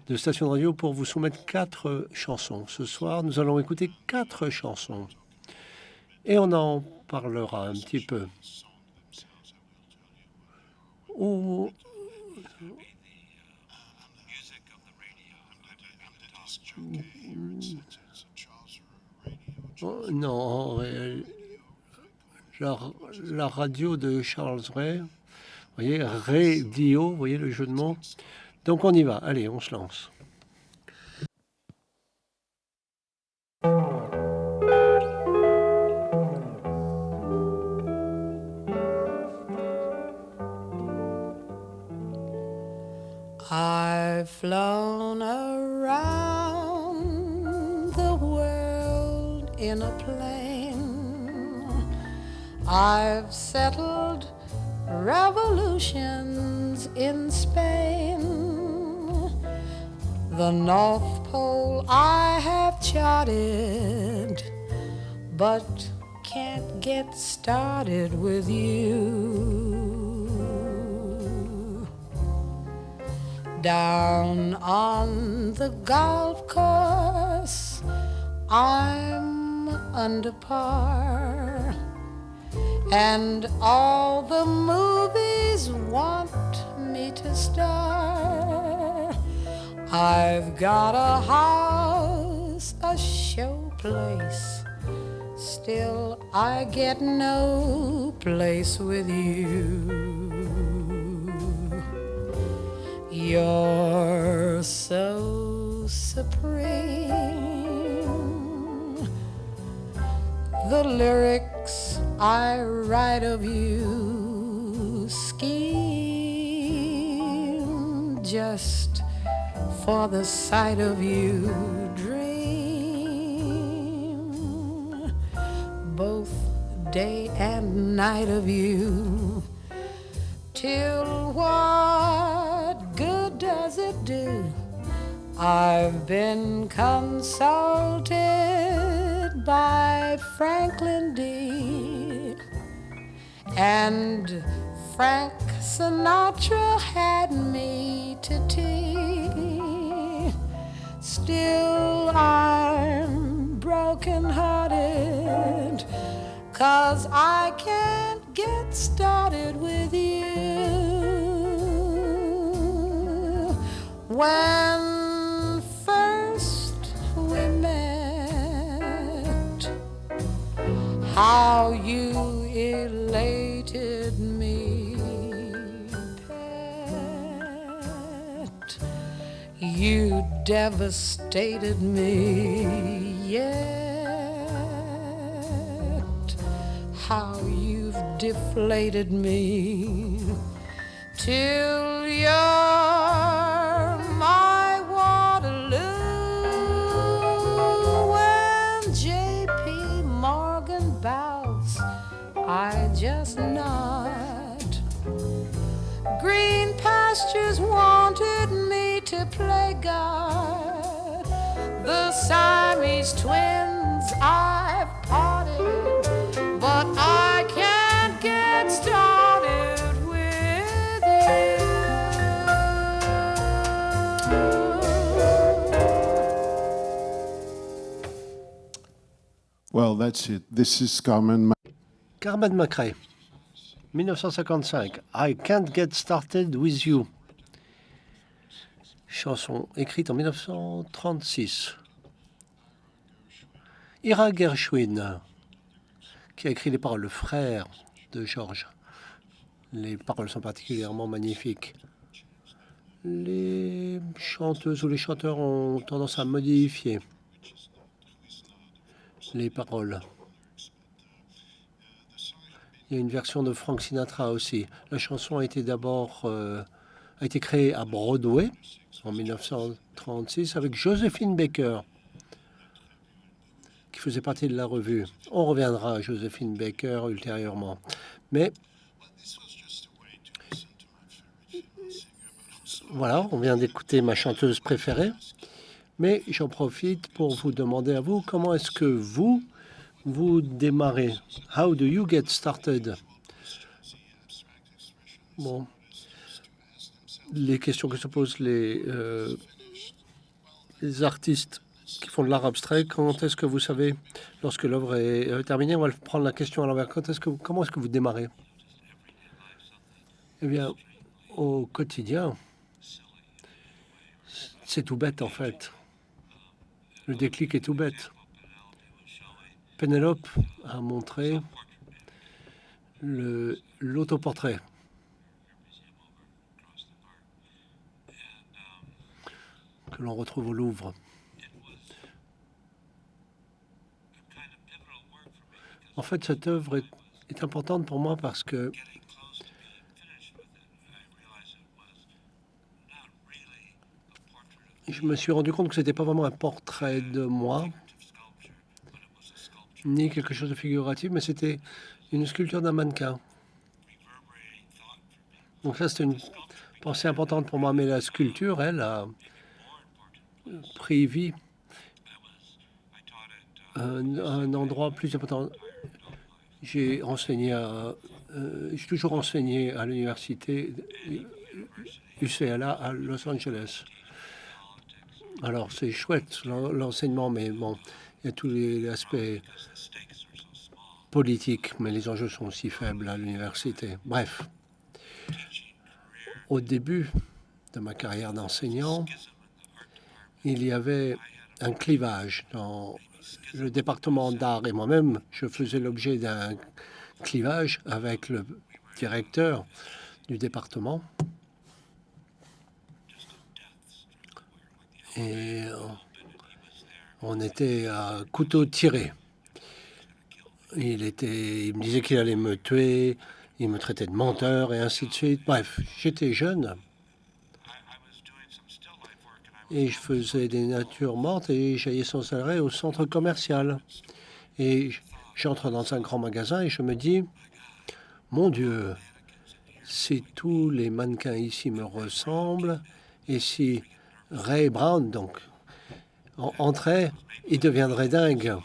de station de radio pour vous soumettre 4 chansons. Ce soir, nous allons écouter 4 chansons. Et on en parlera un petit peu. Oh, non, la radio de Charles Ray, vous voyez, radio, vous voyez le jeu de mots. Donc on y va, allez, on se lance. I've flown around the world in a plane. I've settled revolutions in Spain. The North Pole I have charted, but can't get started with you. Down on the golf course, I'm under par, and all the movies want me to star. I've got a house, a show place. Still, I get no place with you. You're so supreme. The lyrics I write of you scheme just for the sight of you. Dream both day and night of you. Till what good does it do? I've been consulted by Franklin D. And Frank Sinatra had me to tea. Still I'm broken-hearted, 'cause I can't get started with you. When first we met, how you elated me, pet. You devastated me, yet how you've deflated me, till you're my Waterloo. When J.P. Morgan bows, I just nod. Green pastures wanted me to play God. The Siamese twins I've parted, but I can't get started with you. Well, that's it. This is Carmen. Carmen McRae, 1955. I Can't Get Started With You. Chanson écrite en 1936. Ira Gershwin, qui a écrit les paroles, le frère de George. Les paroles sont particulièrement magnifiques. Les chanteuses ou les chanteurs ont tendance à modifier les paroles. Il y a une version de Frank Sinatra aussi. La chanson a été d'abord a été créée à Broadway en 1936 avec Josephine Baker, qui faisait partie de la revue. On reviendra à Josephine Baker ultérieurement. Mais voilà, on vient d'écouter ma chanteuse préférée. Mais j'en profite pour vous demander à vous, comment est-ce que vous démarrez? How do you get started? Bon, les questions que se posent les artistes qui font de l'art abstrait, quand est-ce que vous savez, lorsque l'œuvre est terminée? On va prendre la question à l'envers. Comment est-ce que vous démarrez? Eh bien, au quotidien, c'est tout bête en fait. Le déclic est tout bête. Pénélope a montré l'autoportrait. Que l'on retrouve au Louvre. En fait, cette œuvre est importante pour moi parce que je me suis rendu compte que ce n'était pas vraiment un portrait de moi, ni quelque chose de figuratif, mais c'était une sculpture d'un mannequin. Donc ça, c'était une pensée importante pour moi. Mais la sculpture, elle, a pris vie à un endroit plus important. J'ai toujours enseigné à l'université UCLA à Los Angeles. Alors, c'est chouette l'enseignement, mais bon, il y a tous les aspects politiques, mais les enjeux sont aussi faibles à l'université. Bref, au début de ma carrière d'enseignant, il y avait un clivage dans le département d'art et moi-même, je faisais l'objet d'un clivage avec le directeur du département. Et on était à couteau tiré. Il me disait qu'il allait me tuer, il me traitait de menteur et ainsi de suite. Bref, j'étais jeune et je faisais des natures mortes et j'allais sans arrêt au centre commercial. Et j'entre dans un grand magasin et je me dis, mon Dieu, si tous les mannequins ici me ressemblent et si Ray Brown, donc, entrait, il deviendrait dingue.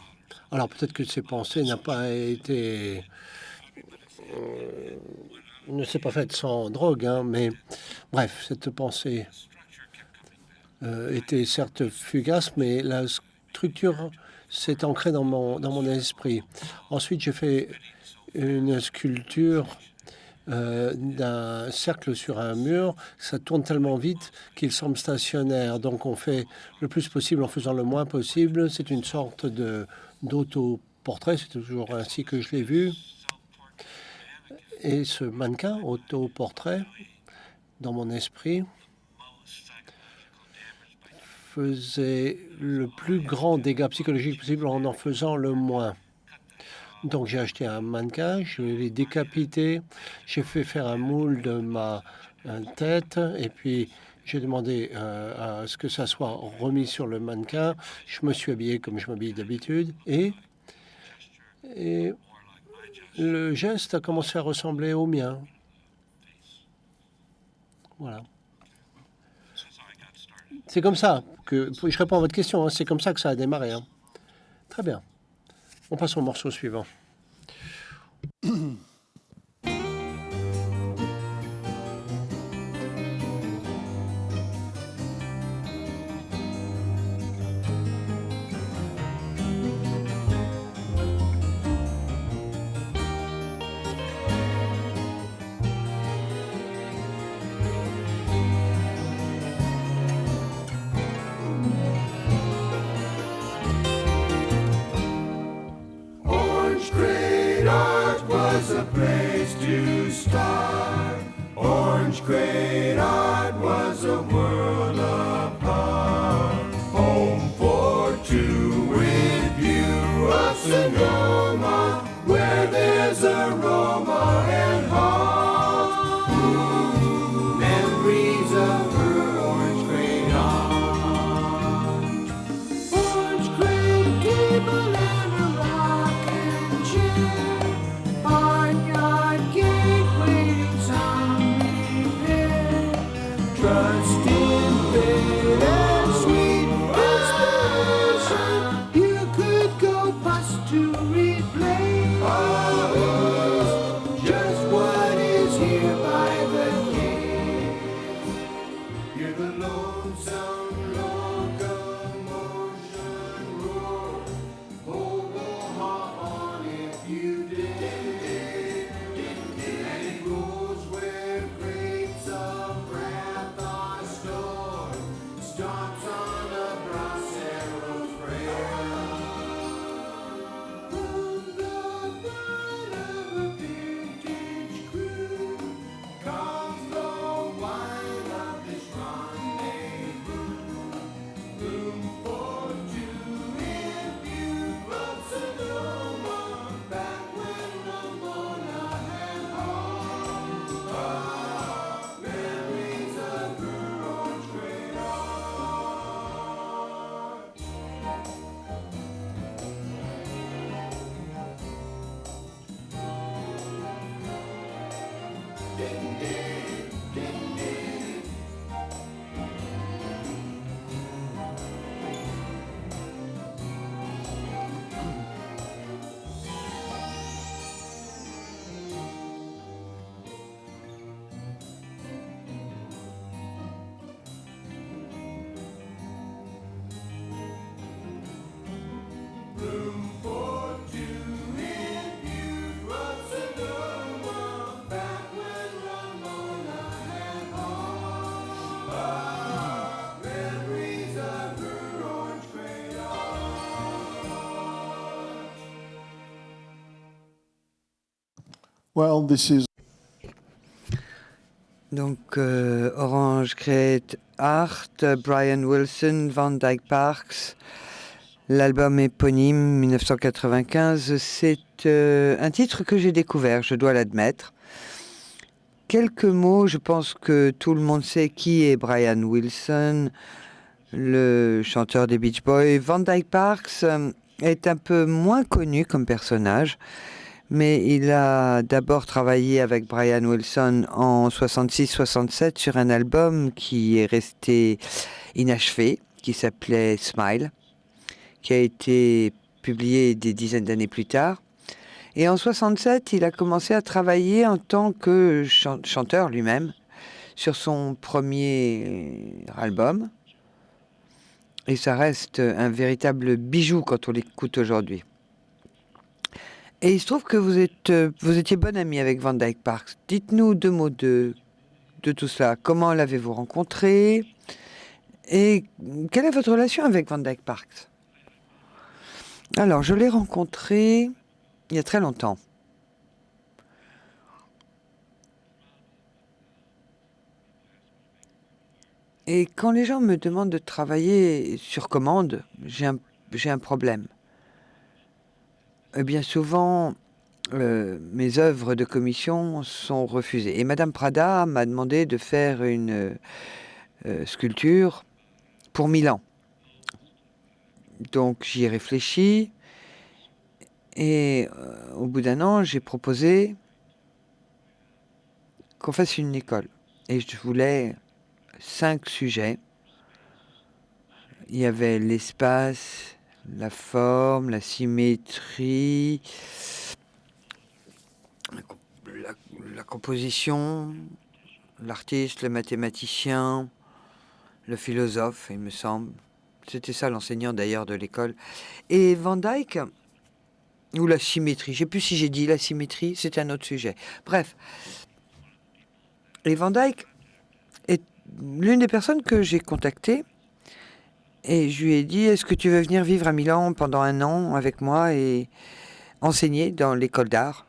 Alors peut-être que ces pensées n'ont pas été... ne s'est pas faite sans drogue, hein, mais bref, cette pensée était certes fugace, mais la structure s'est ancrée dans mon esprit. Ensuite, j'ai fait une sculpture d'un cercle sur un mur. Ça tourne tellement vite qu'il semble stationnaire. Donc on fait le plus possible en faisant le moins possible. C'est une sorte d'auto-portrait, c'est toujours ainsi que je l'ai vu. Et ce mannequin auto-portrait, dans mon esprit, faisait le plus grand dégât psychologique possible en faisant le moins. Donc j'ai acheté un mannequin, je l'ai décapité, j'ai fait faire un moule de ma tête et puis j'ai demandé à ce que ça soit remis sur le mannequin. Je me suis habillé comme je m'habille d'habitude et le geste a commencé à ressembler au mien. Voilà. C'est comme ça que je réponds à votre question, hein, c'est comme ça que ça a démarré. Hein. Très bien. On passe au morceau suivant. Orange Crate Art was a world apart. Home for two with view of Sonoma, where there's aroma and heart. Ooh, memories of her Orange Crate Art. Orange Crate table and a rocking chair. Barnyard gate waiting zombie bed. Trust in fate and sweet inspiration. You could go bust to replay. Just what is here by the gate. Hear the lonesome locomotion roar. Hold the hop on if you dare. And it goes where grapes of wrath are stored. Stomps on a bracero's prayer. From the blood of a vintage crew comes the wine of this rendezvous. Room for two if you love Sonoma, back when Ramona had home. Memories of her Orange Crate Art. Room for two if you love Sonoma, back when Ramona had Well, this is Donc, Orange Great Art, Brian Wilson, Van Dyke Parks, l'album éponyme 1995. C'est un titre que j'ai découvert, je dois l'admettre. Quelques mots, je pense que tout le monde sait qui est Brian Wilson, le chanteur des Beach Boys. Van Dyke Parks est un peu moins connu comme personnage, mais il a d'abord travaillé avec Brian Wilson en 66-67 sur un album qui est resté inachevé, qui s'appelait Smile, qui a été publié des dizaines d'années plus tard. Et en 67, il a commencé à travailler en tant que chanteur lui-même sur son premier album. Et ça reste un véritable bijou quand on l'écoute aujourd'hui. Et il se trouve que vous étiez bon ami avec Van Dyke Parks. Dites-nous 2 mots de tout cela. Comment l'avez-vous rencontré? Et quelle est votre relation avec Van Dyke Parks? Alors, je l'ai rencontré il y a très longtemps. Et quand les gens me demandent de travailler sur commande, j'ai un problème. Bien souvent, mes œuvres de commission sont refusées. Et Madame Prada m'a demandé de faire une sculpture pour Milan. Donc j'y ai réfléchi. Et au bout d'un an, j'ai proposé qu'on fasse une école. Et je voulais 5 sujets. Il y avait l'espace, la forme, la symétrie, la composition, l'artiste, le mathématicien, le philosophe, il me semble. C'était ça l'enseignant d'ailleurs de l'école. Et Van Dyke, ou la symétrie, je ne sais plus si j'ai dit la symétrie, c'était un autre sujet. Bref. Et Van Dyke est l'une des personnes que j'ai contactées. Et je lui ai dit, est-ce que tu veux venir vivre à Milan pendant 1 an avec moi et enseigner dans l'école d'art?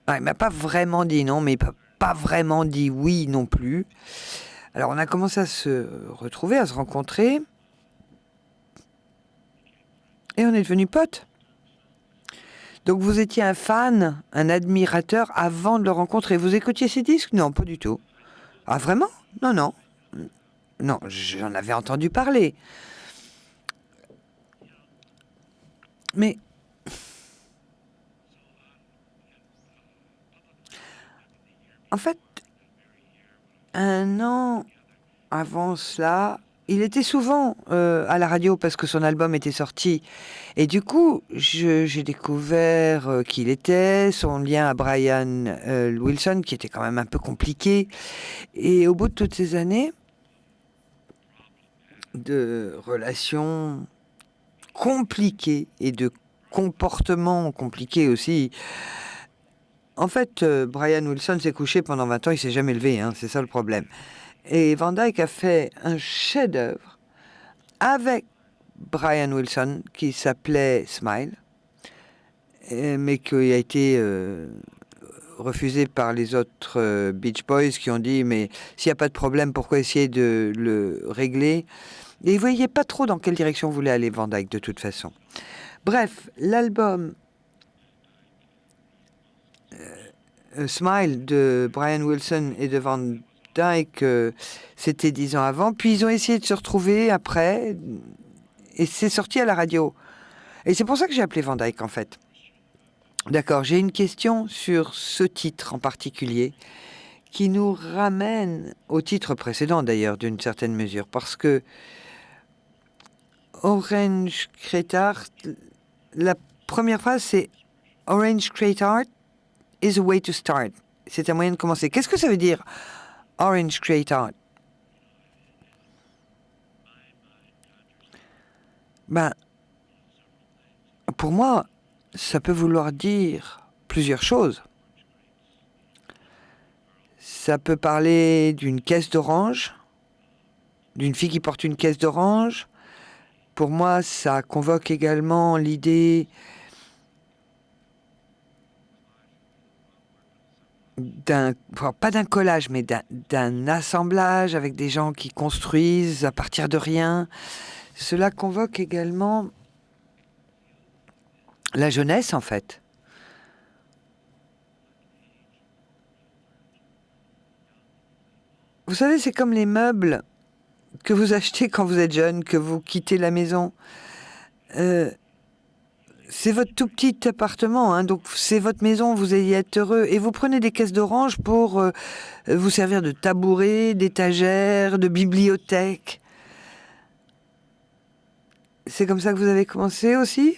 Il ne m'a pas vraiment dit non, mais il m'a pas vraiment dit oui non plus. Alors on a commencé à se retrouver, à se rencontrer. Et on est devenus potes. Donc vous étiez un fan, un admirateur avant de le rencontrer. Vous écoutiez ses disques? Non, pas du tout. Ah vraiment? Non, non. Non, j'en avais entendu parler. Mais en fait, 1 an avant cela, il était souvent à la radio parce que son album était sorti. Et du coup, j'ai découvert qui il était, son lien à Brian Wilson, qui était quand même un peu compliqué. Et au bout de toutes ces années de relations compliquées et de comportements compliqués aussi, en fait, Brian Wilson s'est couché pendant 20 ans, il s'est jamais levé, hein, c'est ça le problème. Et Van Dyke a fait un chef-d'œuvre avec Brian Wilson qui s'appelait Smile, mais qui a été refusé par les autres Beach Boys qui ont dit mais s'il n'y a pas de problème, pourquoi essayer de le régler? Et ils ne voyaient pas trop dans quelle direction voulait aller Van Dyke de toute façon. Bref, l'album Smile de Brian Wilson et de Van Dyke, c'était 10 ans avant. Puis ils ont essayé de se retrouver après, et c'est sorti à la radio. Et c'est pour ça que j'ai appelé Van Dyke, en fait. D'accord, j'ai une question sur ce titre en particulier, qui nous ramène au titre précédent, d'ailleurs, d'une certaine mesure, parce que Orange Great Art, la première phrase, c'est « Orange Great Art is a way to start ». C'est un moyen de commencer. Qu'est-ce que ça veut dire Orange Great Art? Ben, pour moi, ça peut vouloir dire plusieurs choses. Ça peut parler d'une caisse d'orange, d'une fille qui porte une caisse d'orange. Pour moi, ça convoque également l'idée pas d'un collage, mais d'un assemblage avec des gens qui construisent à partir de rien. Cela convoque également la jeunesse, en fait. Vous savez, c'est comme les meubles que vous achetez quand vous êtes jeune, que vous quittez la maison. C'est votre tout petit appartement, hein, donc c'est votre maison, vous allez y être heureux. Et vous prenez des caisses d'orange pour vous servir de tabouret, d'étagère, de bibliothèque. C'est comme ça que vous avez commencé aussi?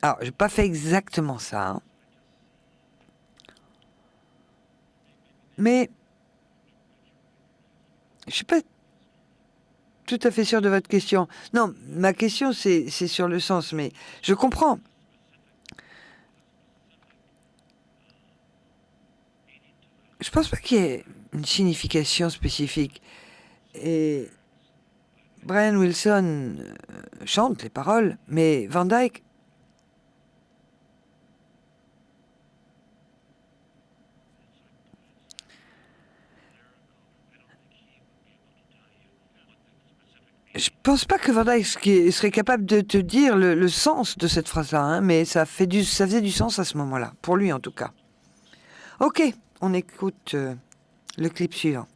Alors, j'ai pas fait exactement ça. Hein. Mais je suis pas tout à fait sûre de votre question. Non, ma question, c'est sur le sens, mais je comprends. Je pense pas qu'il y ait une signification spécifique. Et Brian Wilson chante les paroles, mais Van Dyke... Je pense pas que Van Dyke serait capable de te dire le sens de cette phrase-là, hein, mais ça faisait du sens à ce moment-là, pour lui en tout cas. Ok, on écoute le clip suivant.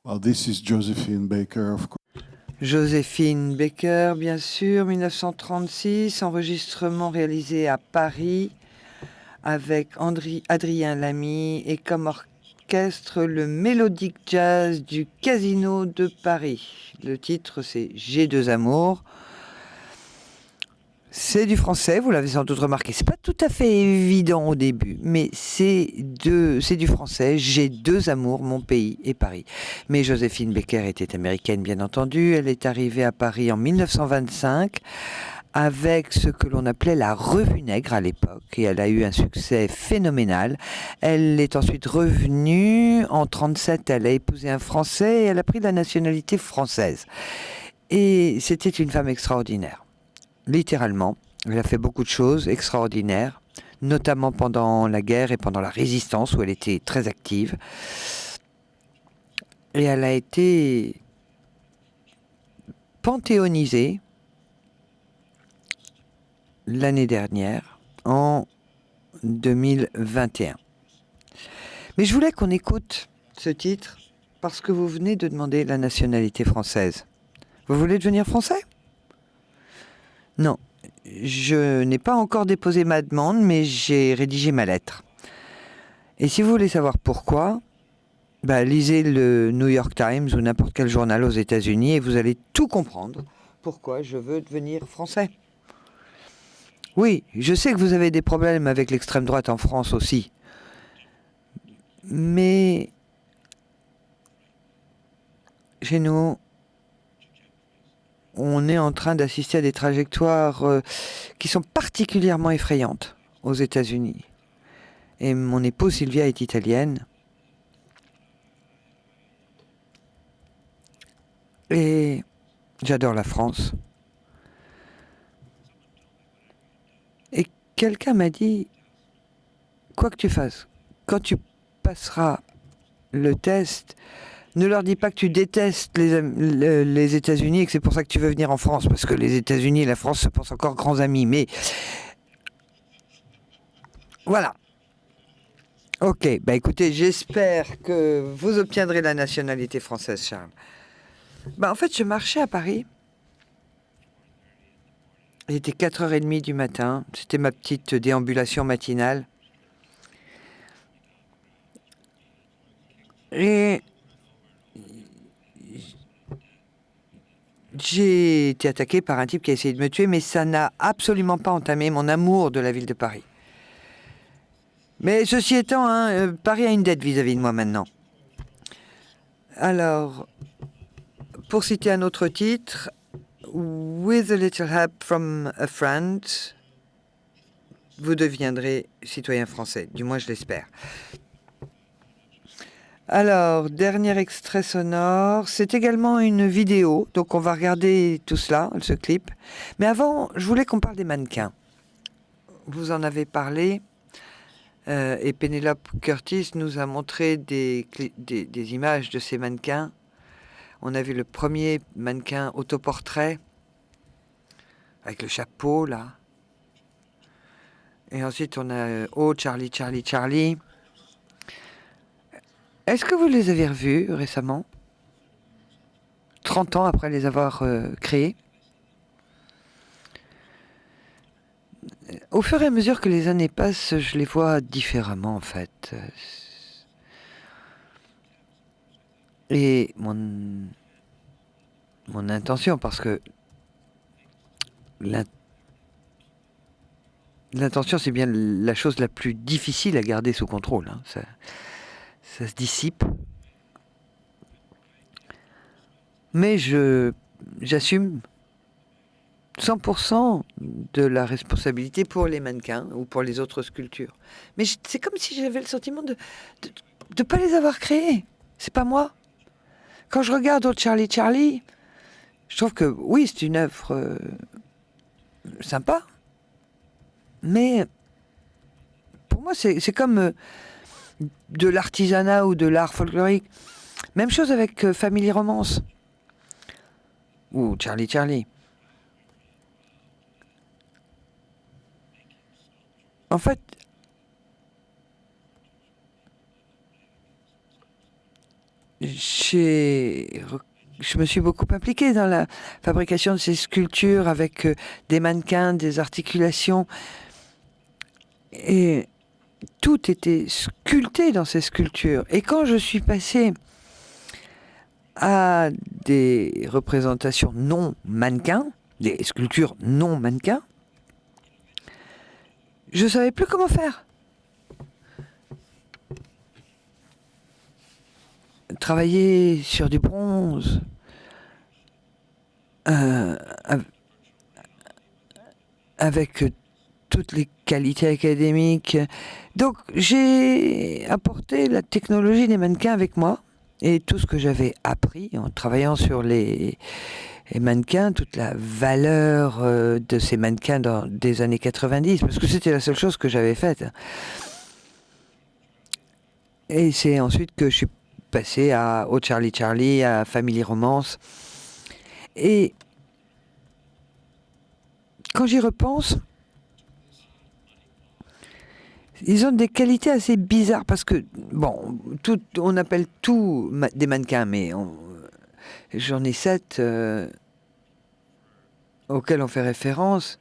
Well, this is Josephine Baker, of course. Joséphine Baker, bien sûr, 1936, enregistrement réalisé à Paris, avec Adrien Lamy et comme orchestre le Mélodique Jazz du Casino de Paris. Le titre, c'est J'ai deux amours. C'est du français, vous l'avez sans doute remarqué. C'est pas tout à fait évident au début, mais c'est du français. J'ai deux amours, mon pays et Paris. Mais Joséphine Baker était américaine, bien entendu. Elle est arrivée à Paris en 1925 avec ce que l'on appelait la Revue Nègre à l'époque, et elle a eu un succès phénoménal. Elle est ensuite revenue en 1937. Elle a épousé un Français et elle a pris la nationalité française. Et c'était une femme extraordinaire. Littéralement, elle a fait beaucoup de choses extraordinaires, notamment pendant la guerre et pendant la résistance où elle était très active. Et elle a été panthéonisée l'année dernière, en 2021. Mais je voulais qu'on écoute ce titre parce que vous venez de demander la nationalité française. Vous voulez devenir français ? Non, je n'ai pas encore déposé ma demande, mais j'ai rédigé ma lettre. Et si vous voulez savoir pourquoi, lisez le New York Times ou n'importe quel journal aux États-Unis et vous allez tout comprendre pourquoi je veux devenir français. Oui, je sais que vous avez des problèmes avec l'extrême droite en France aussi. Mais chez nous, on est en train d'assister à des trajectoires qui sont particulièrement effrayantes aux États-Unis. Et mon épouse Sylvia est italienne. Et j'adore la France. Et quelqu'un m'a dit, quoi que tu fasses, quand tu passeras le test, ne leur dis pas que tu détestes les États-Unis et que c'est pour ça que tu veux venir en France, parce que les États-Unis et la France se pensent encore grands amis. Mais voilà. Ok, écoutez, j'espère que vous obtiendrez la nationalité française, Charles. En fait, je marchais à Paris. Il était 4h30 du matin. C'était ma petite déambulation matinale. Et j'ai été attaqué par un type qui a essayé de me tuer, mais ça n'a absolument pas entamé mon amour de la ville de Paris. Mais ceci étant, Paris a une dette vis-à-vis de moi maintenant. Alors, pour citer un autre titre, With a little help from a friend, vous deviendrez citoyen français, du moins je l'espère. Alors, dernier extrait sonore, c'est également une vidéo, donc on va regarder tout cela, ce clip. Mais avant, je voulais qu'on parle des mannequins. Vous en avez parlé, et Penelope Curtis nous a montré des images de ces mannequins. On a vu le premier mannequin autoportrait, avec le chapeau, là. Et ensuite, on a Oh, Charlie, Charlie, Charlie. Est-ce que vous les avez revus récemment ? 30 ans après les avoir créés ? Au fur et à mesure que les années passent, je les vois différemment, en fait. Et mon intention, parce que l'intention, c'est bien la chose la plus difficile à garder sous contrôle. Ça se dissipe. Mais j'assume 100% de la responsabilité pour les mannequins ou pour les autres sculptures. Mais c'est comme si j'avais le sentiment de pas les avoir créés. C'est pas moi. Quand je regarde Oh Charlie Charlie, je trouve que oui, c'est une œuvre sympa. Mais pour moi, c'est comme de l'artisanat ou de l'art folklorique. Même chose avec Family Romance ou Charlie Charlie. En fait, je me suis beaucoup impliquée dans la fabrication de ces sculptures avec des mannequins, des articulations. Et tout était sculpté dans ces sculptures. Et quand je suis passée à des représentations non mannequins, des sculptures non mannequins, je ne savais plus comment faire. Travailler sur du bronze, avec toutes les qualités académiques. Donc j'ai apporté la technologie des mannequins avec moi et tout ce que j'avais appris en travaillant sur les mannequins, toute la valeur de ces mannequins des années 90, parce que c'était la seule chose que j'avais faite. Et c'est ensuite que je suis passé au Charlie Charlie, à Family Romance. Et quand j'y repense, ils ont des qualités assez bizarres parce que, bon, on appelle tout des mannequins, mais j'en ai 7 auxquels on fait référence.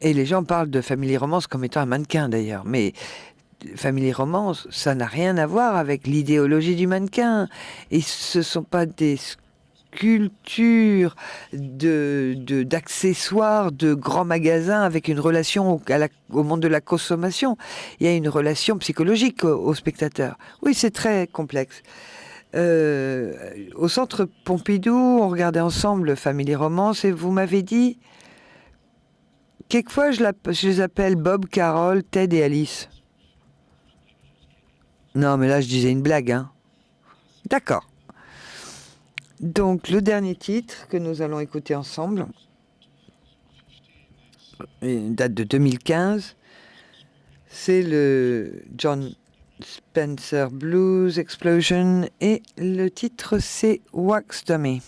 Et les gens parlent de Family Romance comme étant un mannequin d'ailleurs. Mais Family Romance, ça n'a rien à voir avec l'idéologie du mannequin. Et ce ne sont pas des sculptures d'accessoires de grands magasins avec une relation au monde de la consommation. Il y a une relation psychologique au spectateur. Oui, c'est très complexe. Au centre Pompidou, on regardait ensemble Family Romance et vous m'avez dit, quelquefois je les appelle Bob, Carol, Ted et Alice. Non, mais là je disais une blague, hein. D'accord. Donc le dernier titre que nous allons écouter ensemble, une date de 2015, c'est le John Spencer Blues Explosion et le titre c'est Wax Dummy.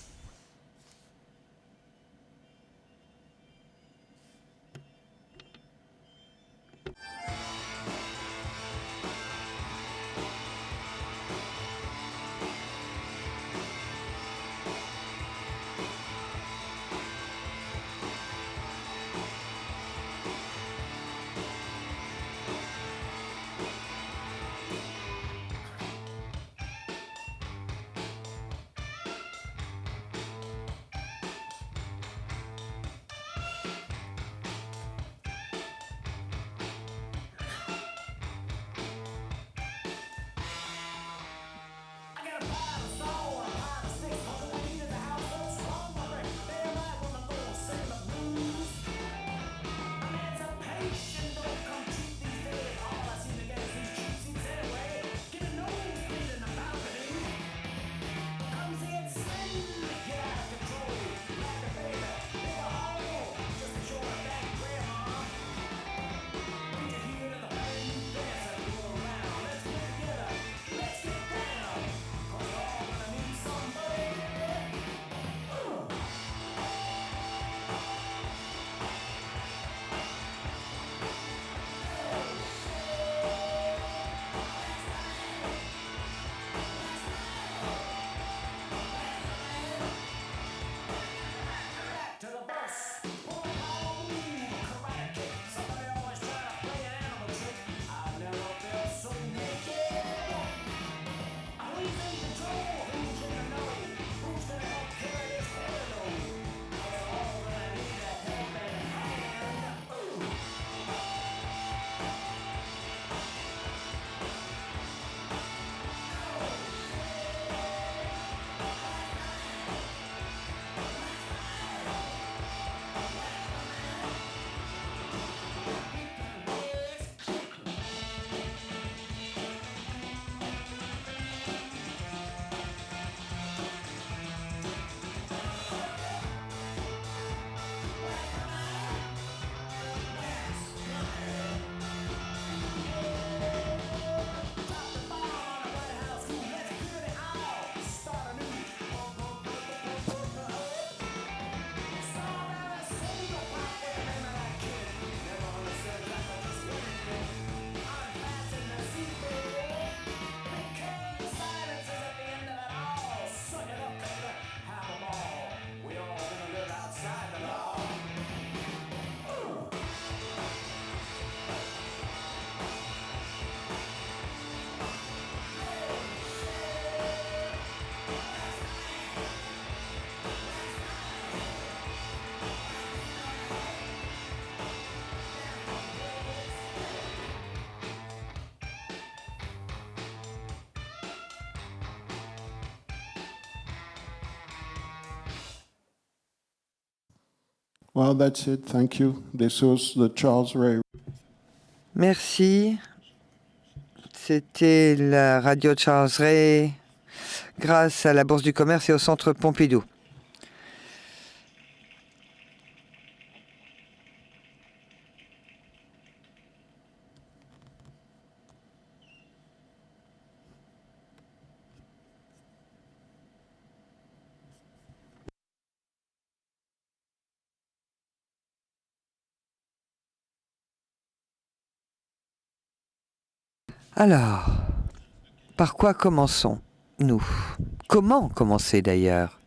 Well, that's it. Thank you. This was the Charles Ray. Merci. C'était la radio Charles Ray, grâce à la Bourse du Commerce et au Centre Pompidou. Alors, par quoi commençons-nous? Comment commencer d'ailleurs?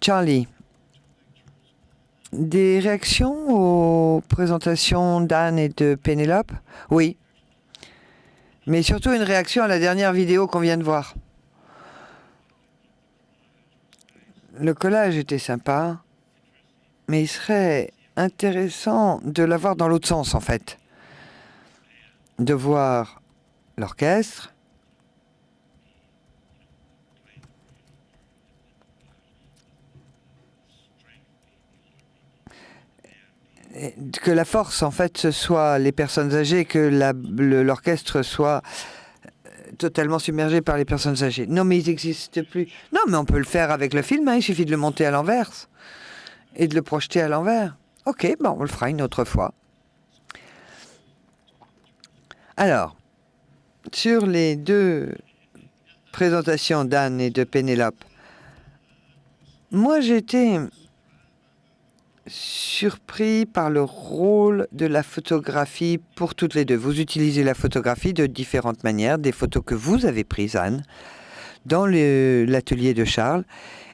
Charlie, des réactions aux présentations d'Anne et de Pénélope? Oui. Mais surtout une réaction à la dernière vidéo qu'on vient de voir. Le collage était sympa, mais il serait intéressant de l'avoir dans l'autre sens en fait. De voir l'orchestre, que la force en fait ce soit les personnes âgées, que l'orchestre soit totalement submergé par les personnes âgées. Non mais ils n'existent plus. Non mais on peut le faire avec le film, hein, il suffit de le monter à l'envers et de le projeter à l'envers. Ok, bon, on le fera une autre fois. Alors, sur les deux présentations d'Anne et de Pénélope, moi j'étais surpris par le rôle de la photographie pour toutes les deux. Vous utilisez la photographie de différentes manières, des photos que vous avez prises, Anne, dans l'atelier de Charles,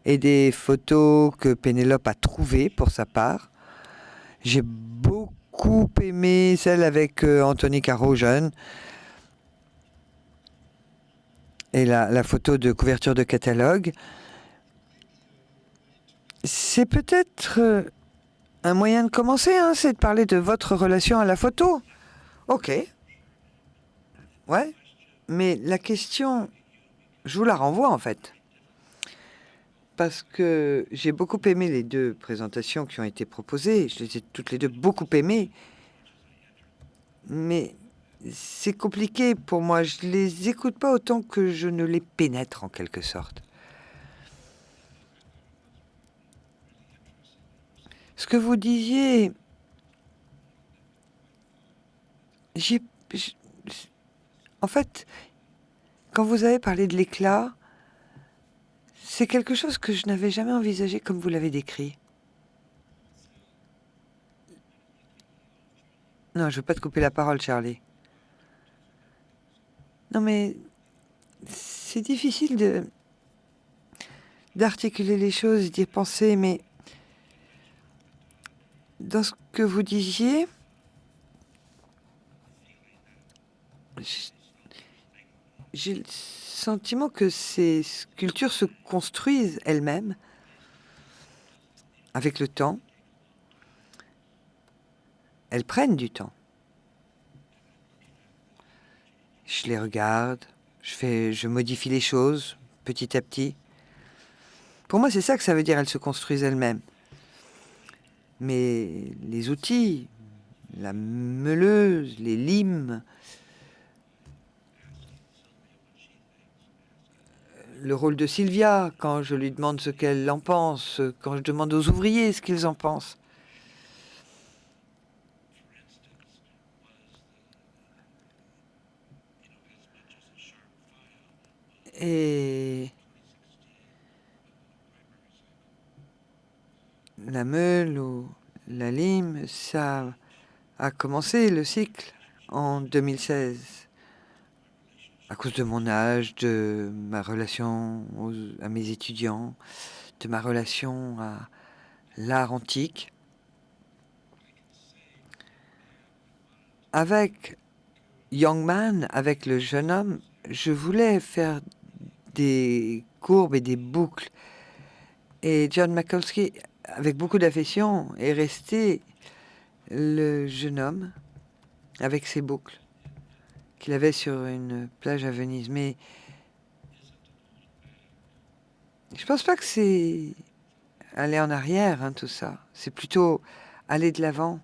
et des photos que Pénélope a trouvées pour sa part. J'ai beaucoup aimé celle avec Anthony Caro jeune, et la photo de couverture de catalogue. C'est peut-être un moyen de commencer, hein, c'est de parler de votre relation à la photo. Ok. Ouais. Mais la question, je vous la renvoie en fait. Parce que j'ai beaucoup aimé les deux présentations qui ont été proposées. Je les ai toutes les deux beaucoup aimées. Mais c'est compliqué pour moi. Je les écoute pas autant que je ne les pénètre en quelque sorte. Ce que vous disiez, en fait, quand vous avez parlé de l'éclat, c'est quelque chose que je n'avais jamais envisagé comme vous l'avez décrit. Non, je veux pas te couper la parole, Charlie. Non, mais c'est difficile d'articuler les choses, d'y penser, mais dans ce que vous disiez, j'ai le sentiment que ces sculptures se construisent elles-mêmes avec le temps. Elles prennent du temps. Je les regarde, je modifie les choses petit à petit. Pour moi, c'est ça que ça veut dire, elles se construisent elles-mêmes. Mais les outils, la meuleuse, les limes, le rôle de Sylvia, quand je lui demande ce qu'elle en pense, quand je demande aux ouvriers ce qu'ils en pensent. Et la meule ou la lime, ça a commencé le cycle en 2016. À cause de mon âge, de ma relation à mes étudiants, de ma relation à l'art antique. Avec Young Man, avec le jeune homme, je voulais faire des courbes et des boucles. Et John Mikulski, avec beaucoup d'affection, est resté le jeune homme avec ses boucles qu'il avait sur une plage à Venise. Mais je pense pas que c'est aller en arrière, hein, tout ça. C'est plutôt aller de l'avant.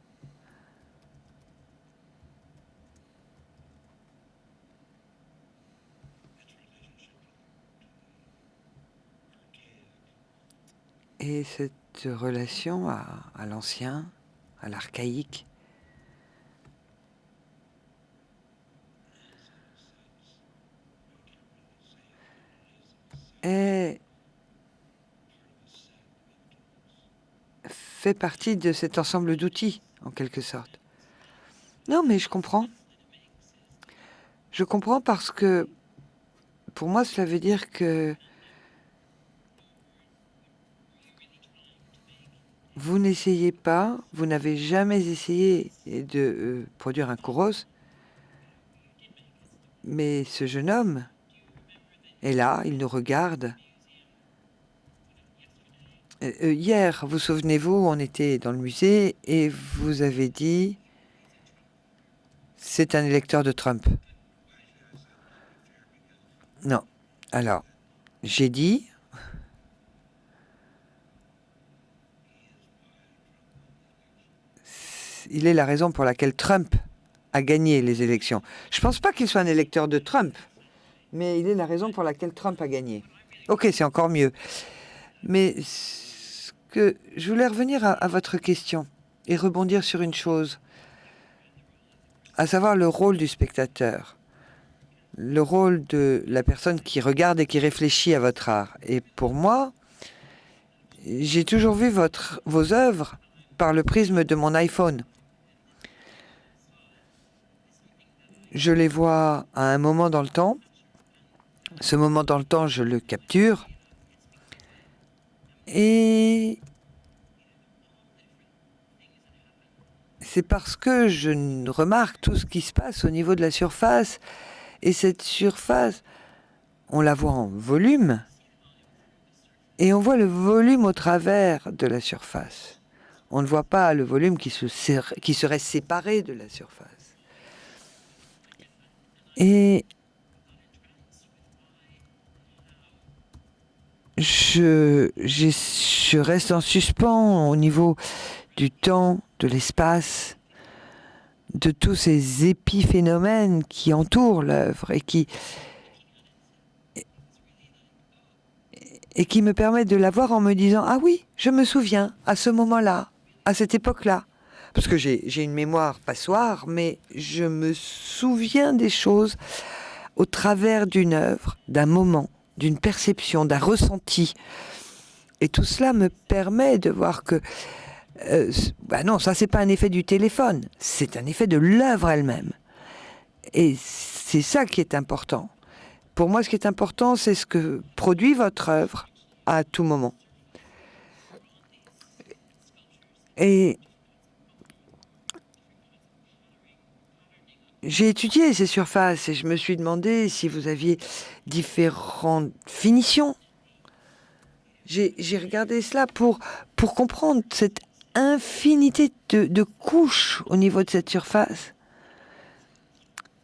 Et cette relation à l'ancien, à l'archaïque, fait partie de cet ensemble d'outils, en quelque sorte. Non, mais je comprends. Je comprends parce que, pour moi, cela veut dire que vous n'essayez pas, vous n'avez jamais essayé de produire un Kouros, mais ce jeune homme est là, il nous regarde. Hier, vous souvenez-vous, on était dans le musée et vous avez dit c'est un électeur de Trump. Non. Alors, j'ai dit il est la raison pour laquelle Trump a gagné les élections. Je ne pense pas qu'il soit un électeur de Trump, mais il est la raison pour laquelle Trump a gagné. Ok, c'est encore mieux. Mais ce que je voulais revenir à votre question et rebondir sur une chose, à savoir le rôle du spectateur, le rôle de la personne qui regarde et qui réfléchit à votre art. Et pour moi, j'ai toujours vu vos œuvres par le prisme de mon iPhone. Je les vois à un moment dans le temps. Ce moment dans le temps, je le capture. Et c'est parce que je remarque tout ce qui se passe au niveau de la surface. Et cette surface, on la voit en volume. Et on voit le volume au travers de la surface. On ne voit pas le volume qui serait séparé de la surface. Et je reste en suspens au niveau du temps, de l'espace, de tous ces épiphénomènes qui entourent l'œuvre et qui me permettent de la voir en me disant « Ah oui, je me souviens, à ce moment-là, à cette époque-là ». Parce que j'ai une mémoire passoire, mais je me souviens des choses au travers d'une œuvre, d'un moment, d'une perception, d'un ressenti. Et tout cela me permet de voir que non, ça c'est pas un effet du téléphone, c'est un effet de l'œuvre elle-même. Et c'est ça qui est important. Pour moi, ce qui est important, c'est ce que produit votre œuvre à tout moment. Et j'ai étudié ces surfaces et je me suis demandé si vous aviez différentes finitions. J'ai regardé cela pour comprendre cette infinité de couches au niveau de cette surface.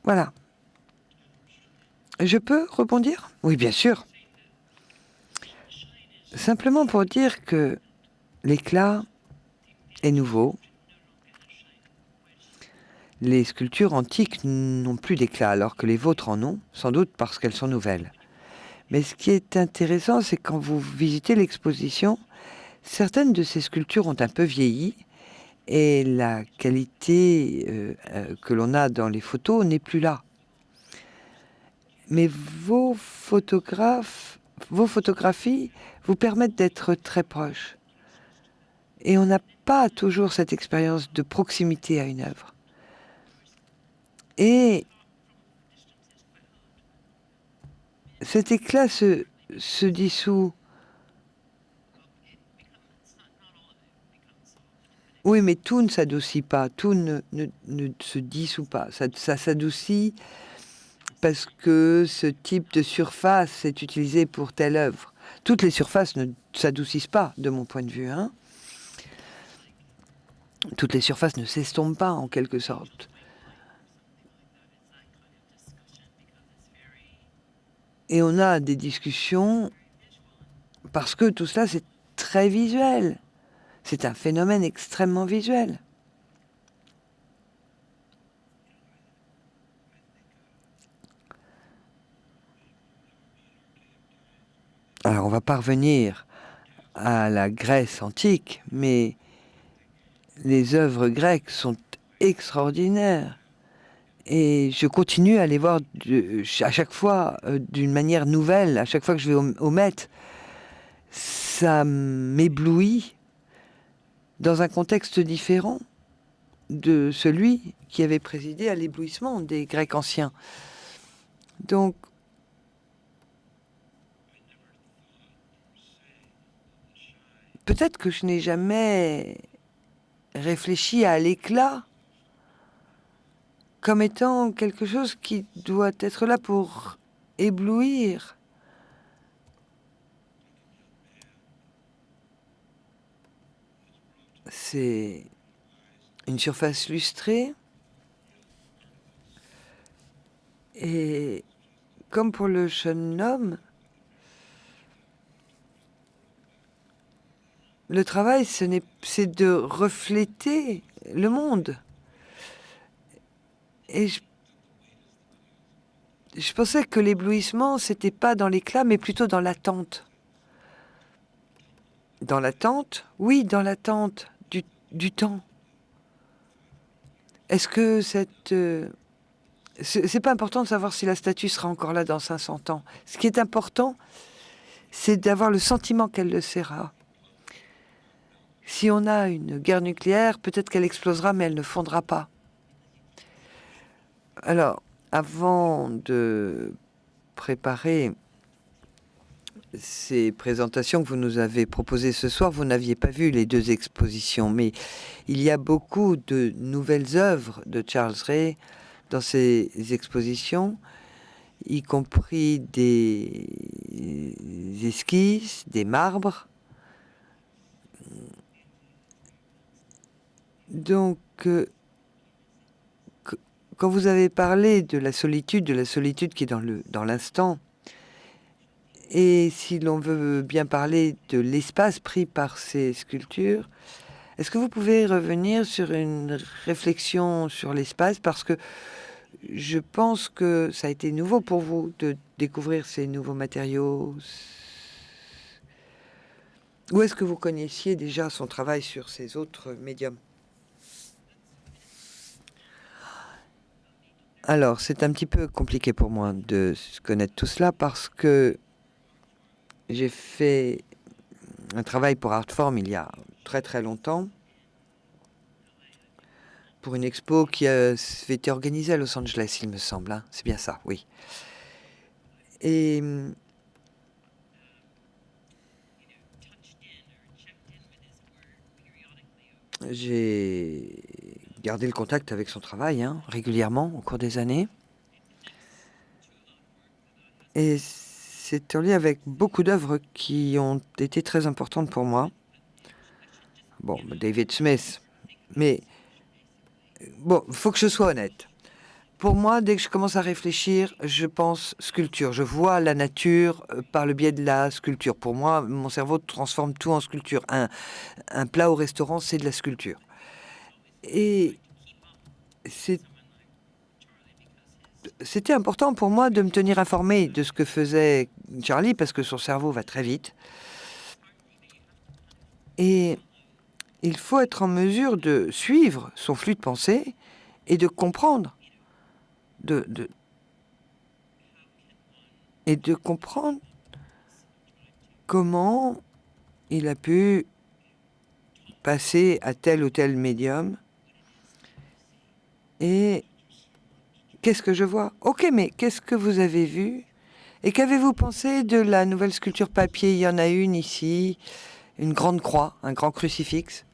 Voilà. Je peux rebondir? Oui, bien sûr. Simplement pour dire que l'éclat est nouveau. Les sculptures antiques n'ont plus d'éclat, alors que les vôtres en ont, sans doute parce qu'elles sont nouvelles. Mais ce qui est intéressant, c'est quand vous visitez l'exposition, certaines de ces sculptures ont un peu vieilli, et la qualité que l'on a dans les photos n'est plus là. Mais vos photographies vous permettent d'être très proches. Et on n'a pas toujours cette expérience de proximité à une œuvre. Et cet éclat se dissout. Oui, mais tout ne s'adoucit pas, tout ne se dissout pas. Ça s'adoucit parce que ce type de surface est utilisé pour telle œuvre. Toutes les surfaces ne s'adoucissent pas, de mon point de vue. Hein. Toutes les surfaces ne s'estompent pas, en quelque sorte. Et on a des discussions parce que tout cela, c'est très visuel. C'est un phénomène extrêmement visuel. Alors, on va pas revenir à la Grèce antique, mais les œuvres grecques sont extraordinaires. Et je continue à les voir à chaque fois d'une manière nouvelle. À chaque fois que je vais au Met, ça m'éblouit dans un contexte différent de celui qui avait présidé à l'éblouissement des Grecs anciens. Donc, peut-être que je n'ai jamais réfléchi à l'éclat comme étant quelque chose qui doit être là pour éblouir. C'est une surface lustrée. Et comme pour le jeune homme, le travail, c'est de refléter le monde. Et je pensais que l'éblouissement, c'était pas dans l'éclat, mais plutôt dans l'attente. Dans l'attente? Oui, dans l'attente du temps. Est-ce que c'est pas important de savoir si la statue sera encore là dans 500 ans. Ce qui est important, c'est d'avoir le sentiment qu'elle le sera. Si on a une guerre nucléaire, peut-être qu'elle explosera, mais elle ne fondra pas. Alors, avant de préparer ces présentations que vous nous avez proposées ce soir, vous n'aviez pas vu les deux expositions, mais il y a beaucoup de nouvelles œuvres de Charles Ray dans ces expositions, y compris des esquisses, des marbres. Donc, quand vous avez parlé de la solitude qui est dans l'instant, et si l'on veut bien parler de l'espace pris par ces sculptures, est-ce que vous pouvez revenir sur une réflexion sur l'espace? Parce que je pense que ça a été nouveau pour vous de découvrir ces nouveaux matériaux. Ou est-ce que vous connaissiez déjà son travail sur ces autres médiums? Alors, c'est un petit peu compliqué pour moi de connaître tout cela parce que j'ai fait un travail pour Artform il y a très très longtemps pour une expo qui a été organisée à Los Angeles, il me semble. Hein. C'est bien ça, oui. Et j'ai gardé le contact avec son travail régulièrement au cours des années. Et c'est en lien avec beaucoup d'œuvres qui ont été très importantes pour moi. Bon, David Smith. Mais bon, il faut que je sois honnête. Pour moi, dès que je commence à réfléchir, je pense sculpture. Je vois la nature par le biais de la sculpture. Pour moi, mon cerveau transforme tout en sculpture. Un plat au restaurant, c'est de la sculpture. Et c'était important pour moi de me tenir informé de ce que faisait Charlie, parce que son cerveau va très vite. Et il faut être en mesure de suivre son flux de pensée et de comprendre. Et de comprendre comment il a pu passer à tel ou tel médium. Et qu'est-ce que je vois? Ok, mais qu'est-ce que vous avez vu? Et qu'avez-vous pensé de la nouvelle sculpture papier? Il y en a une ici, une grande croix, un grand crucifix.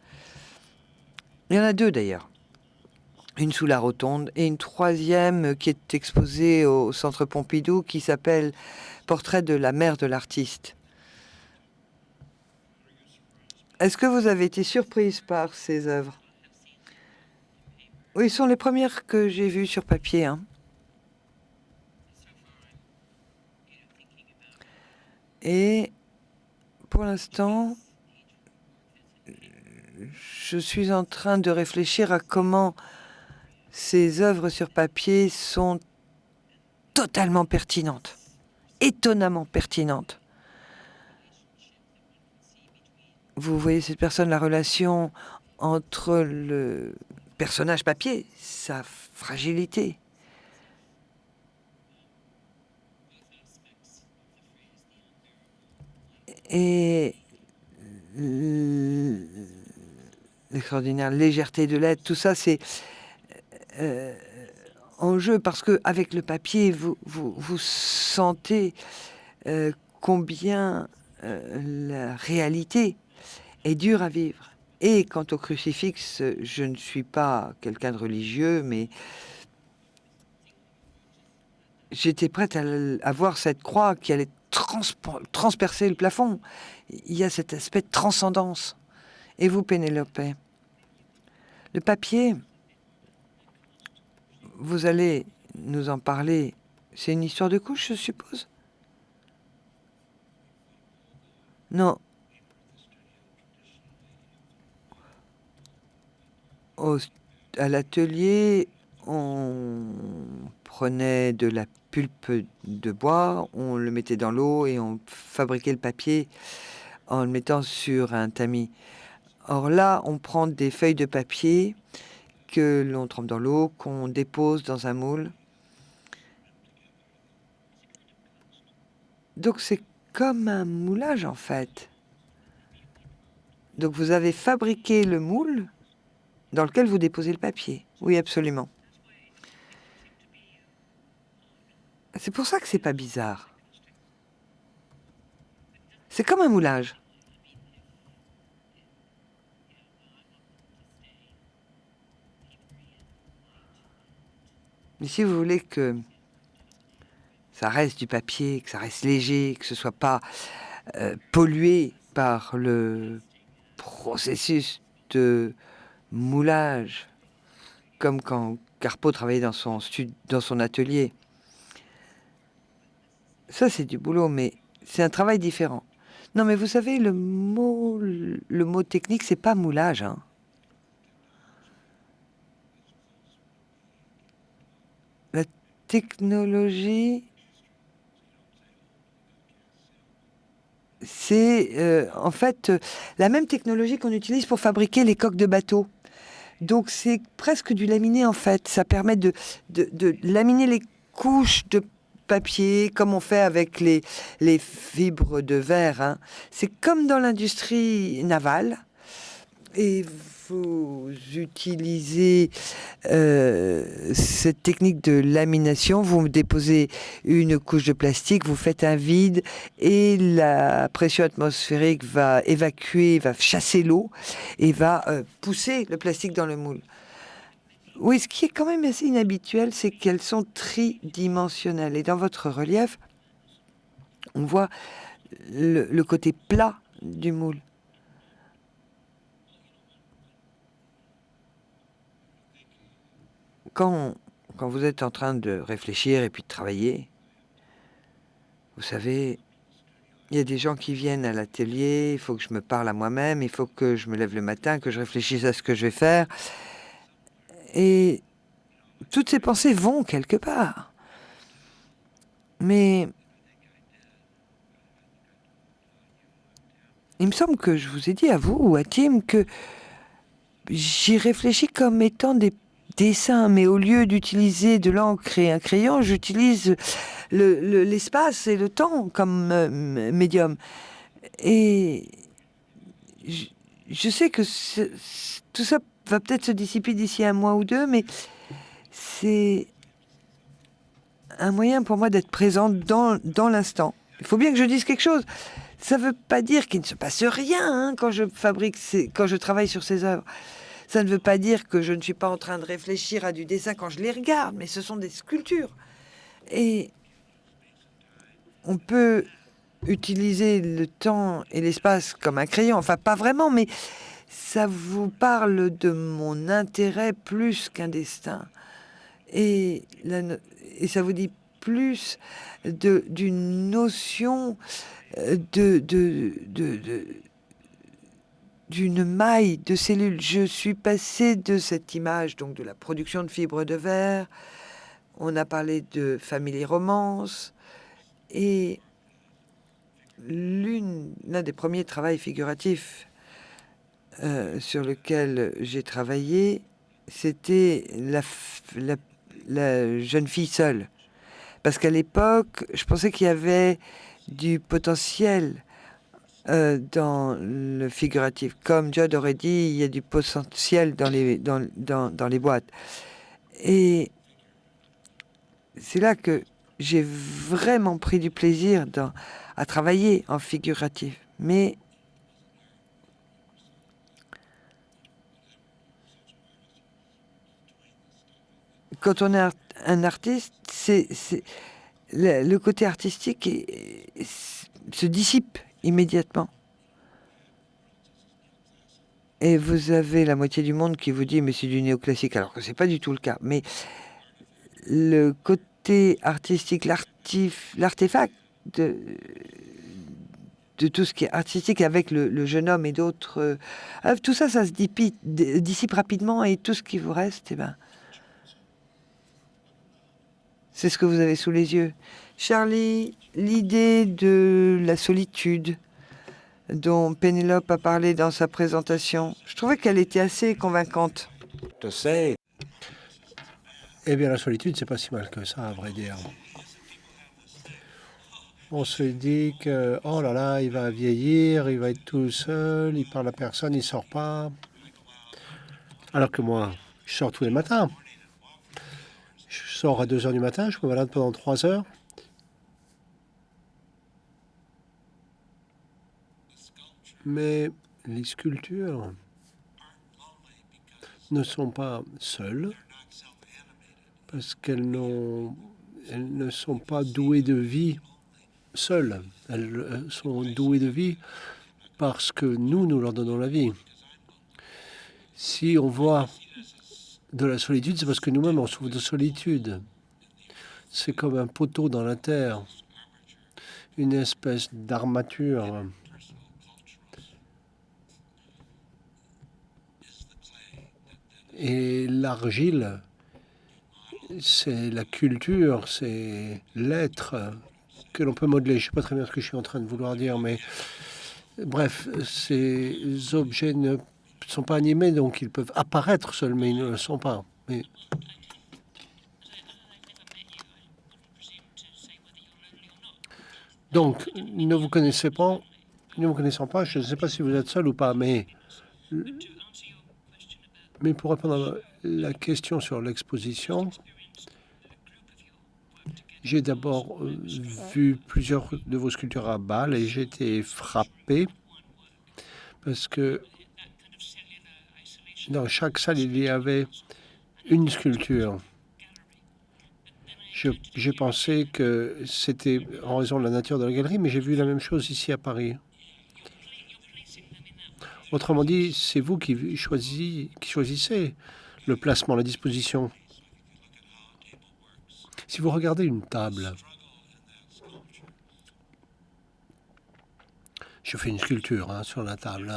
Il y en a deux d'ailleurs. Une sous la rotonde et une troisième qui est exposée au Centre Pompidou qui s'appelle Portrait de la mère de l'artiste. Est-ce que vous avez été surprise par ces œuvres? Oui, ce sont les premières que j'ai vues sur papier. Et pour l'instant, je suis en train de réfléchir à comment ces œuvres sur papier sont totalement pertinentes, étonnamment pertinentes. Vous voyez cette personne, la relation entre le personnage papier, sa fragilité, et l'extraordinaire légèreté de l'être, tout ça c'est en jeu parce que avec le papier, vous sentez combien la réalité est dure à vivre. Et quant au crucifix, je ne suis pas quelqu'un de religieux, mais j'étais prête à voir cette croix qui allait transpercer le plafond. Il y a cet aspect de transcendance. Et vous, Pénélope, le papier, vous allez nous en parler. C'est une histoire de couche, je suppose? Non. À l'atelier, on prenait de la pulpe de bois, on le mettait dans l'eau et on fabriquait le papier en le mettant sur un tamis. Or là, on prend des feuilles de papier que l'on trempe dans l'eau, qu'on dépose dans un moule. Donc c'est comme un moulage en fait. Donc vous avez fabriqué le moule dans lequel vous déposez le papier. Oui, absolument. C'est pour ça que c'est pas bizarre. C'est comme un moulage. Mais si vous voulez que ça reste du papier, que ça reste léger, que ce soit pas pollué par le processus de moulage, comme quand Carpeaux travaillait dans son atelier. Ça, c'est du boulot, mais c'est un travail différent. Non, mais vous savez, le mot technique, c'est pas moulage, hein. La technologie, c'est en fait la même technologie qu'on utilise pour fabriquer les coques de bateaux. Donc c'est presque du laminé en fait. Ça permet de laminer les couches de papier comme on fait avec les fibres de verre, hein. C'est comme dans l'industrie navale. Et vous utilisez cette technique de lamination, vous déposez une couche de plastique, vous faites un vide et la pression atmosphérique va évacuer, va chasser l'eau et va pousser le plastique dans le moule. Oui, ce qui est quand même assez inhabituel, c'est qu'elles sont tridimensionnelles. Et dans votre relief, on voit le côté plat du moule. Quand vous êtes en train de réfléchir et puis de travailler, vous savez, il y a des gens qui viennent à l'atelier, il faut que je me parle à moi-même, il faut que je me lève le matin, que je réfléchisse à ce que je vais faire. Et toutes ces pensées vont quelque part. Mais il me semble que je vous ai dit à vous ou à Tim que j'y réfléchis comme étant des dessins, mais au lieu d'utiliser de l'encre et un crayon, j'utilise l'espace et le temps comme médium. Et je sais que tout ça va peut-être se dissiper d'ici un mois ou deux, mais c'est un moyen pour moi d'être présente dans l'instant. Il faut bien que je dise quelque chose. Ça ne veut pas dire qu'il ne se passe rien hein, quand je travaille sur ces œuvres. Ça ne veut pas dire que je ne suis pas en train de réfléchir à du dessin quand je les regarde, mais ce sont des sculptures. Et on peut utiliser le temps et l'espace comme un crayon. Enfin, pas vraiment, mais ça vous parle de mon intérêt plus qu'un destin. Et ça vous dit plus d'une notion d'une maille de cellules. Je suis passée de cette image, donc de la production de fibres de verre. On a parlé de family romance. Et l'un des premiers travaux figuratifs sur lequel j'ai travaillé, c'était la jeune fille seule. Parce qu'à l'époque, je pensais qu'il y avait du potentiel dans le figuratif. Comme Judd aurait dit, il y a du potentiel dans les boîtes. Et c'est là que j'ai vraiment pris du plaisir à travailler en figuratif. Mais quand on est un artiste, le côté artistique se dissipe immédiatement. Et vous avez la moitié du monde qui vous dit mais c'est du néoclassique, alors que c'est pas du tout le cas. Mais le côté artistique, l'artefact de tout ce qui est artistique avec le jeune homme et d'autres, tout ça, ça se dissipe rapidement, et tout ce qui vous reste, eh ben, c'est ce que vous avez sous les yeux. Charlie, l'idée de la solitude dont Pénélope a parlé dans sa présentation, je trouvais qu'elle était assez convaincante. Eh bien, la solitude, c'est pas si mal que ça, à vrai dire. On se dit que, oh là là, il va vieillir, il va être tout seul, il parle à personne, il sort pas. Alors que moi, je sors tous les matins. Je sors à 2 heures du matin, je me balade pendant 3 heures. Mais les sculptures ne sont pas seules, parce qu'elles ne sont pas douées de vie seules. Elles sont douées de vie parce que nous leur donnons la vie. Si on voit de la solitude, c'est parce que nous-mêmes on souffre de solitude. C'est comme un poteau dans la terre, une espèce d'armature. Et l'argile, c'est la culture, c'est l'être que l'on peut modeler. Je ne sais pas très bien ce que je suis en train de vouloir dire, mais bref, ces objets ne sont pas animés, donc ils peuvent apparaître seuls, mais ils ne le sont pas. Mais donc, ne vous connaissant pas, je ne sais pas si vous êtes seul ou pas, mais pour répondre à la question sur l'exposition, j'ai d'abord vu plusieurs de vos sculptures à Bâle et j'ai été frappé parce que dans chaque salle, il y avait une sculpture. J'ai pensé que c'était en raison de la nature de la galerie, mais j'ai vu la même chose ici à Paris. Autrement dit, c'est vous qui choisissez le placement, la disposition. Si vous regardez une table, je fais une sculpture sur la table.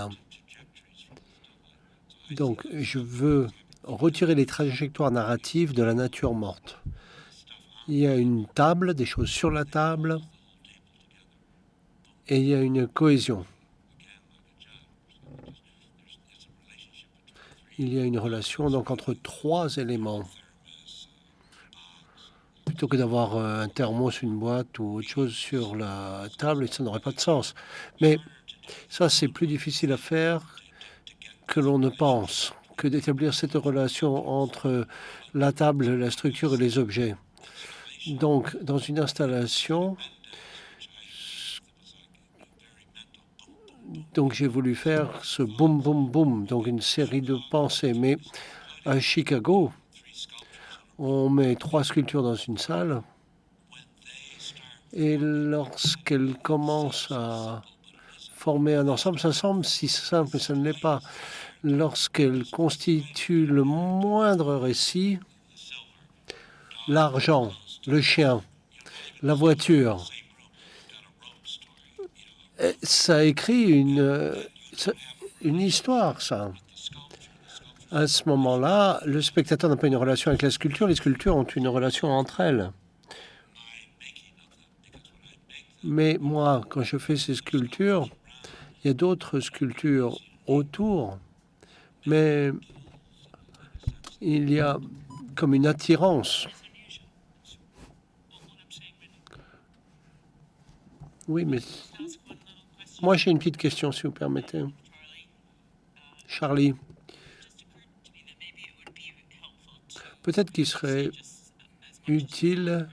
Donc, je veux retirer les trajectoires narratives de la nature morte. Il y a une table, des choses sur la table, et il y a une cohésion. Il y a une relation donc entre 3 éléments. Plutôt que d'avoir un thermos, une boîte ou autre chose sur la table, ça n'aurait pas de sens. Mais ça, c'est plus difficile à faire que l'on ne pense, que d'établir cette relation entre la table, la structure et les objets. Donc, dans une installation, donc j'ai voulu faire ce boum, boum, boum, donc une série de pensées. Mais à Chicago, on met 3 sculptures dans une salle et lorsqu'elles commencent à former un ensemble, ça semble si simple, mais ça ne l'est pas. Lorsqu'elles constituent le moindre récit, l'argent, le chien, la voiture, ça écrit une histoire, ça. À ce moment-là, le spectateur n'a pas une relation avec la sculpture, les sculptures ont une relation entre elles. Mais moi, quand je fais ces sculptures, il y a d'autres sculptures autour, mais il y a comme une attirance. Oui, mais moi j'ai une petite question, si vous permettez. Charlie, peut-être qu'il serait utile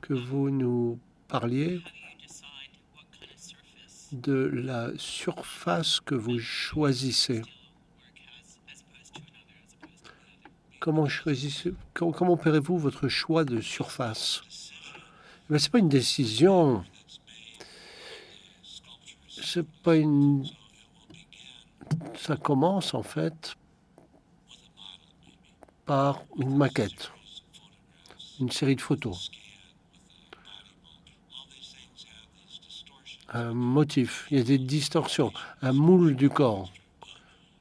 que vous nous parliez de la surface que vous choisissez. Comment opérez-vous votre choix de surface? Ce n'est pas une décision. C'est pas une... Ça commence en fait par une maquette, une série de photos, un motif, il y a des distorsions, un moule du corps.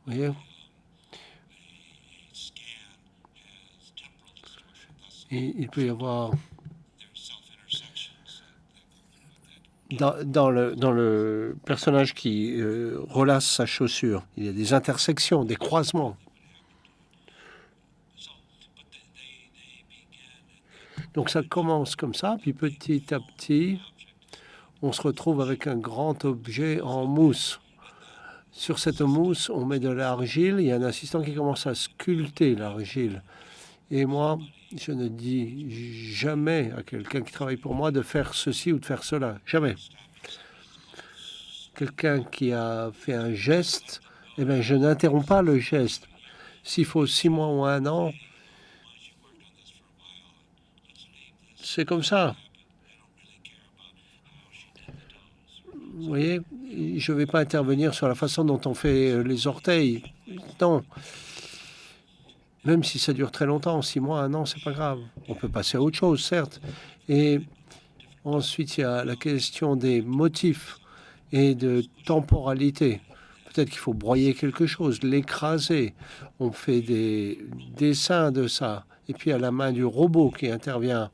Vous voyez? Et il peut y avoir dans le personnage qui relace sa chaussure, il y a des intersections, des croisements. Donc ça commence comme ça, puis petit à petit, on se retrouve avec un grand objet en mousse. Sur cette mousse, on met de l'argile. Il y a un assistant qui commence à sculpter l'argile. Et moi, je ne dis jamais à quelqu'un qui travaille pour moi de faire ceci ou de faire cela. Jamais. Quelqu'un qui a fait un geste, eh bien, je n'interromps pas le geste. S'il faut 6 mois ou 1 an, c'est comme ça. Vous voyez, je ne vais pas intervenir sur la façon dont on fait les orteils. Non. Même si ça dure très longtemps, 6 mois, 1 an, c'est pas grave. On peut passer à autre chose, certes. Et ensuite, il y a la question des motifs et de temporalité. Peut-être qu'il faut broyer quelque chose, l'écraser. On fait des dessins de ça. Et puis, il y a la main du robot qui intervient.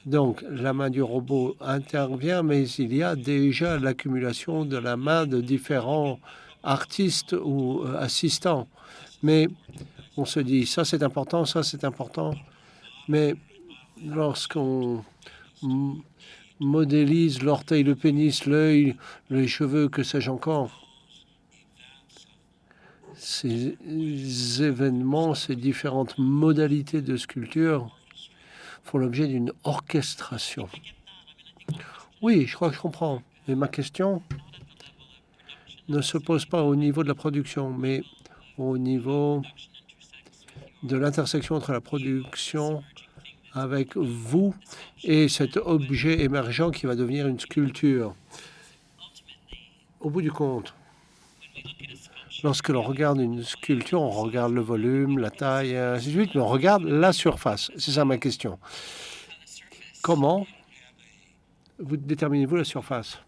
Donc, la main du robot intervient, mais il y a déjà l'accumulation de la main de différents artistes ou assistants. Mais on se dit, ça c'est important, ça c'est important. Mais lorsqu'on modélise l'orteil, le pénis, l'œil, les cheveux, que sais-je encore, ces événements, ces différentes modalités de sculpture font l'objet d'une orchestration. Oui, je crois que je comprends. Mais ma question ne se pose pas au niveau de la production, mais au niveau de l'intersection entre la production avec vous et cet objet émergent qui va devenir une sculpture. Au bout du compte, lorsque l'on regarde une sculpture, on regarde le volume, la taille, et ainsi de suite, mais on regarde la surface. C'est ça ma question. Comment vous déterminez-vous la surface?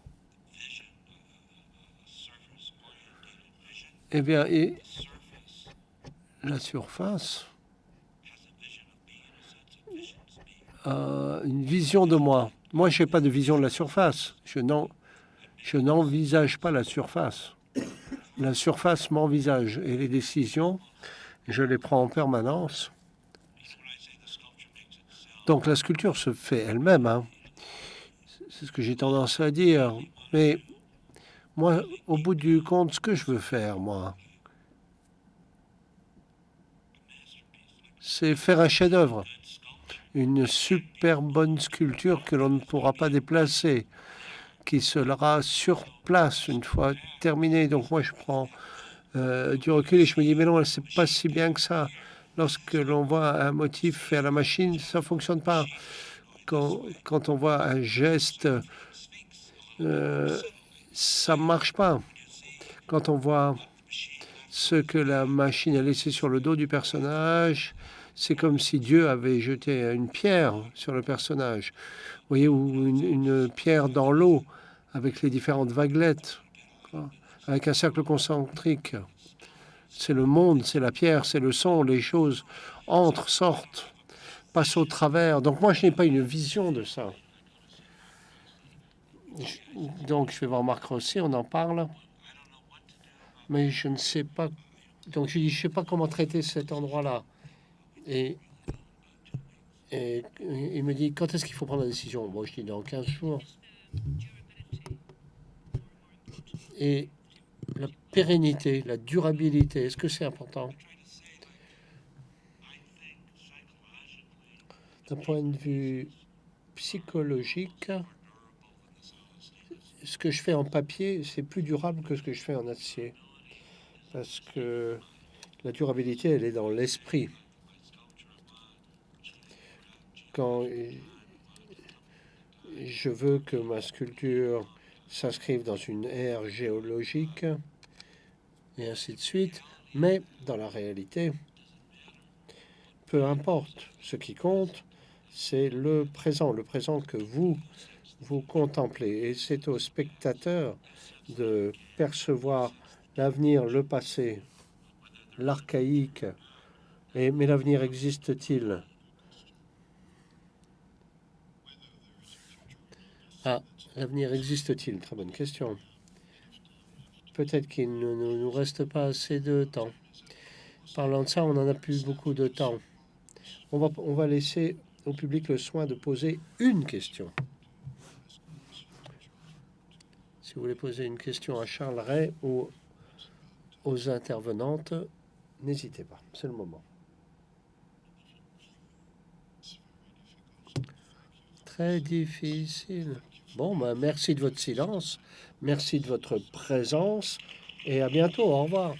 Eh bien, la surface a une vision de moi. Moi, je n'ai pas de vision de la surface. Je n'envisage pas la surface. La surface m'envisage et les décisions, je les prends en permanence. Donc la sculpture se fait elle-même. Hein. C'est ce que j'ai tendance à dire. Mais moi, au bout du compte, ce que je veux faire, moi, c'est faire un chef-d'œuvre. Une super bonne sculpture que l'on ne pourra pas déplacer, qui sera sur place une fois terminée. Donc moi, je prends du recul et je me dis, mais non, c'est pas si bien que ça. Lorsque l'on voit un motif fait à la machine, ça ne fonctionne pas. Quand on voit un geste, ça ne marche pas. Quand on voit ce que la machine a laissé sur le dos du personnage, c'est comme si Dieu avait jeté une pierre sur le personnage. Vous voyez, ou une pierre dans l'eau avec les différentes vaguelettes. avec un cercle concentrique. C'est le monde, c'est la pierre, c'est le son, les choses entrent, sortent, passent au travers. Donc moi, je n'ai pas une vision de ça. Donc je vais voir Marc Rossi, on en parle. Mais je ne sais pas. Donc je dis, je ne sais pas comment traiter cet endroit-là. Et il me dit, quand est-ce qu'il faut prendre la décision? Bon, je dis, dans 15 jours. Et la pérennité, la durabilité, est-ce que c'est important? D'un point de vue psychologique, ce que je fais en papier, c'est plus durable que ce que je fais en acier. Parce que la durabilité, elle est dans l'esprit. Quand je veux que ma sculpture s'inscrive dans une ère géologique, et ainsi de suite, mais dans la réalité, peu importe. Ce qui compte, c'est le présent que vous contemplez. Et c'est au spectateur de percevoir l'avenir, le passé, l'archaïque. Mais l'avenir existe-t-il? Ah, l'avenir existe-t-il? Très bonne question. Peut-être qu'il ne nous reste pas assez de temps. Parlant de ça, on n'en a plus beaucoup de temps. On va laisser au public le soin de poser une question. Si vous voulez poser une question à Charles Ray ou aux intervenantes, n'hésitez pas, c'est le moment. Très difficile. Bon, ben, merci de votre silence, merci de votre présence et à bientôt, au revoir.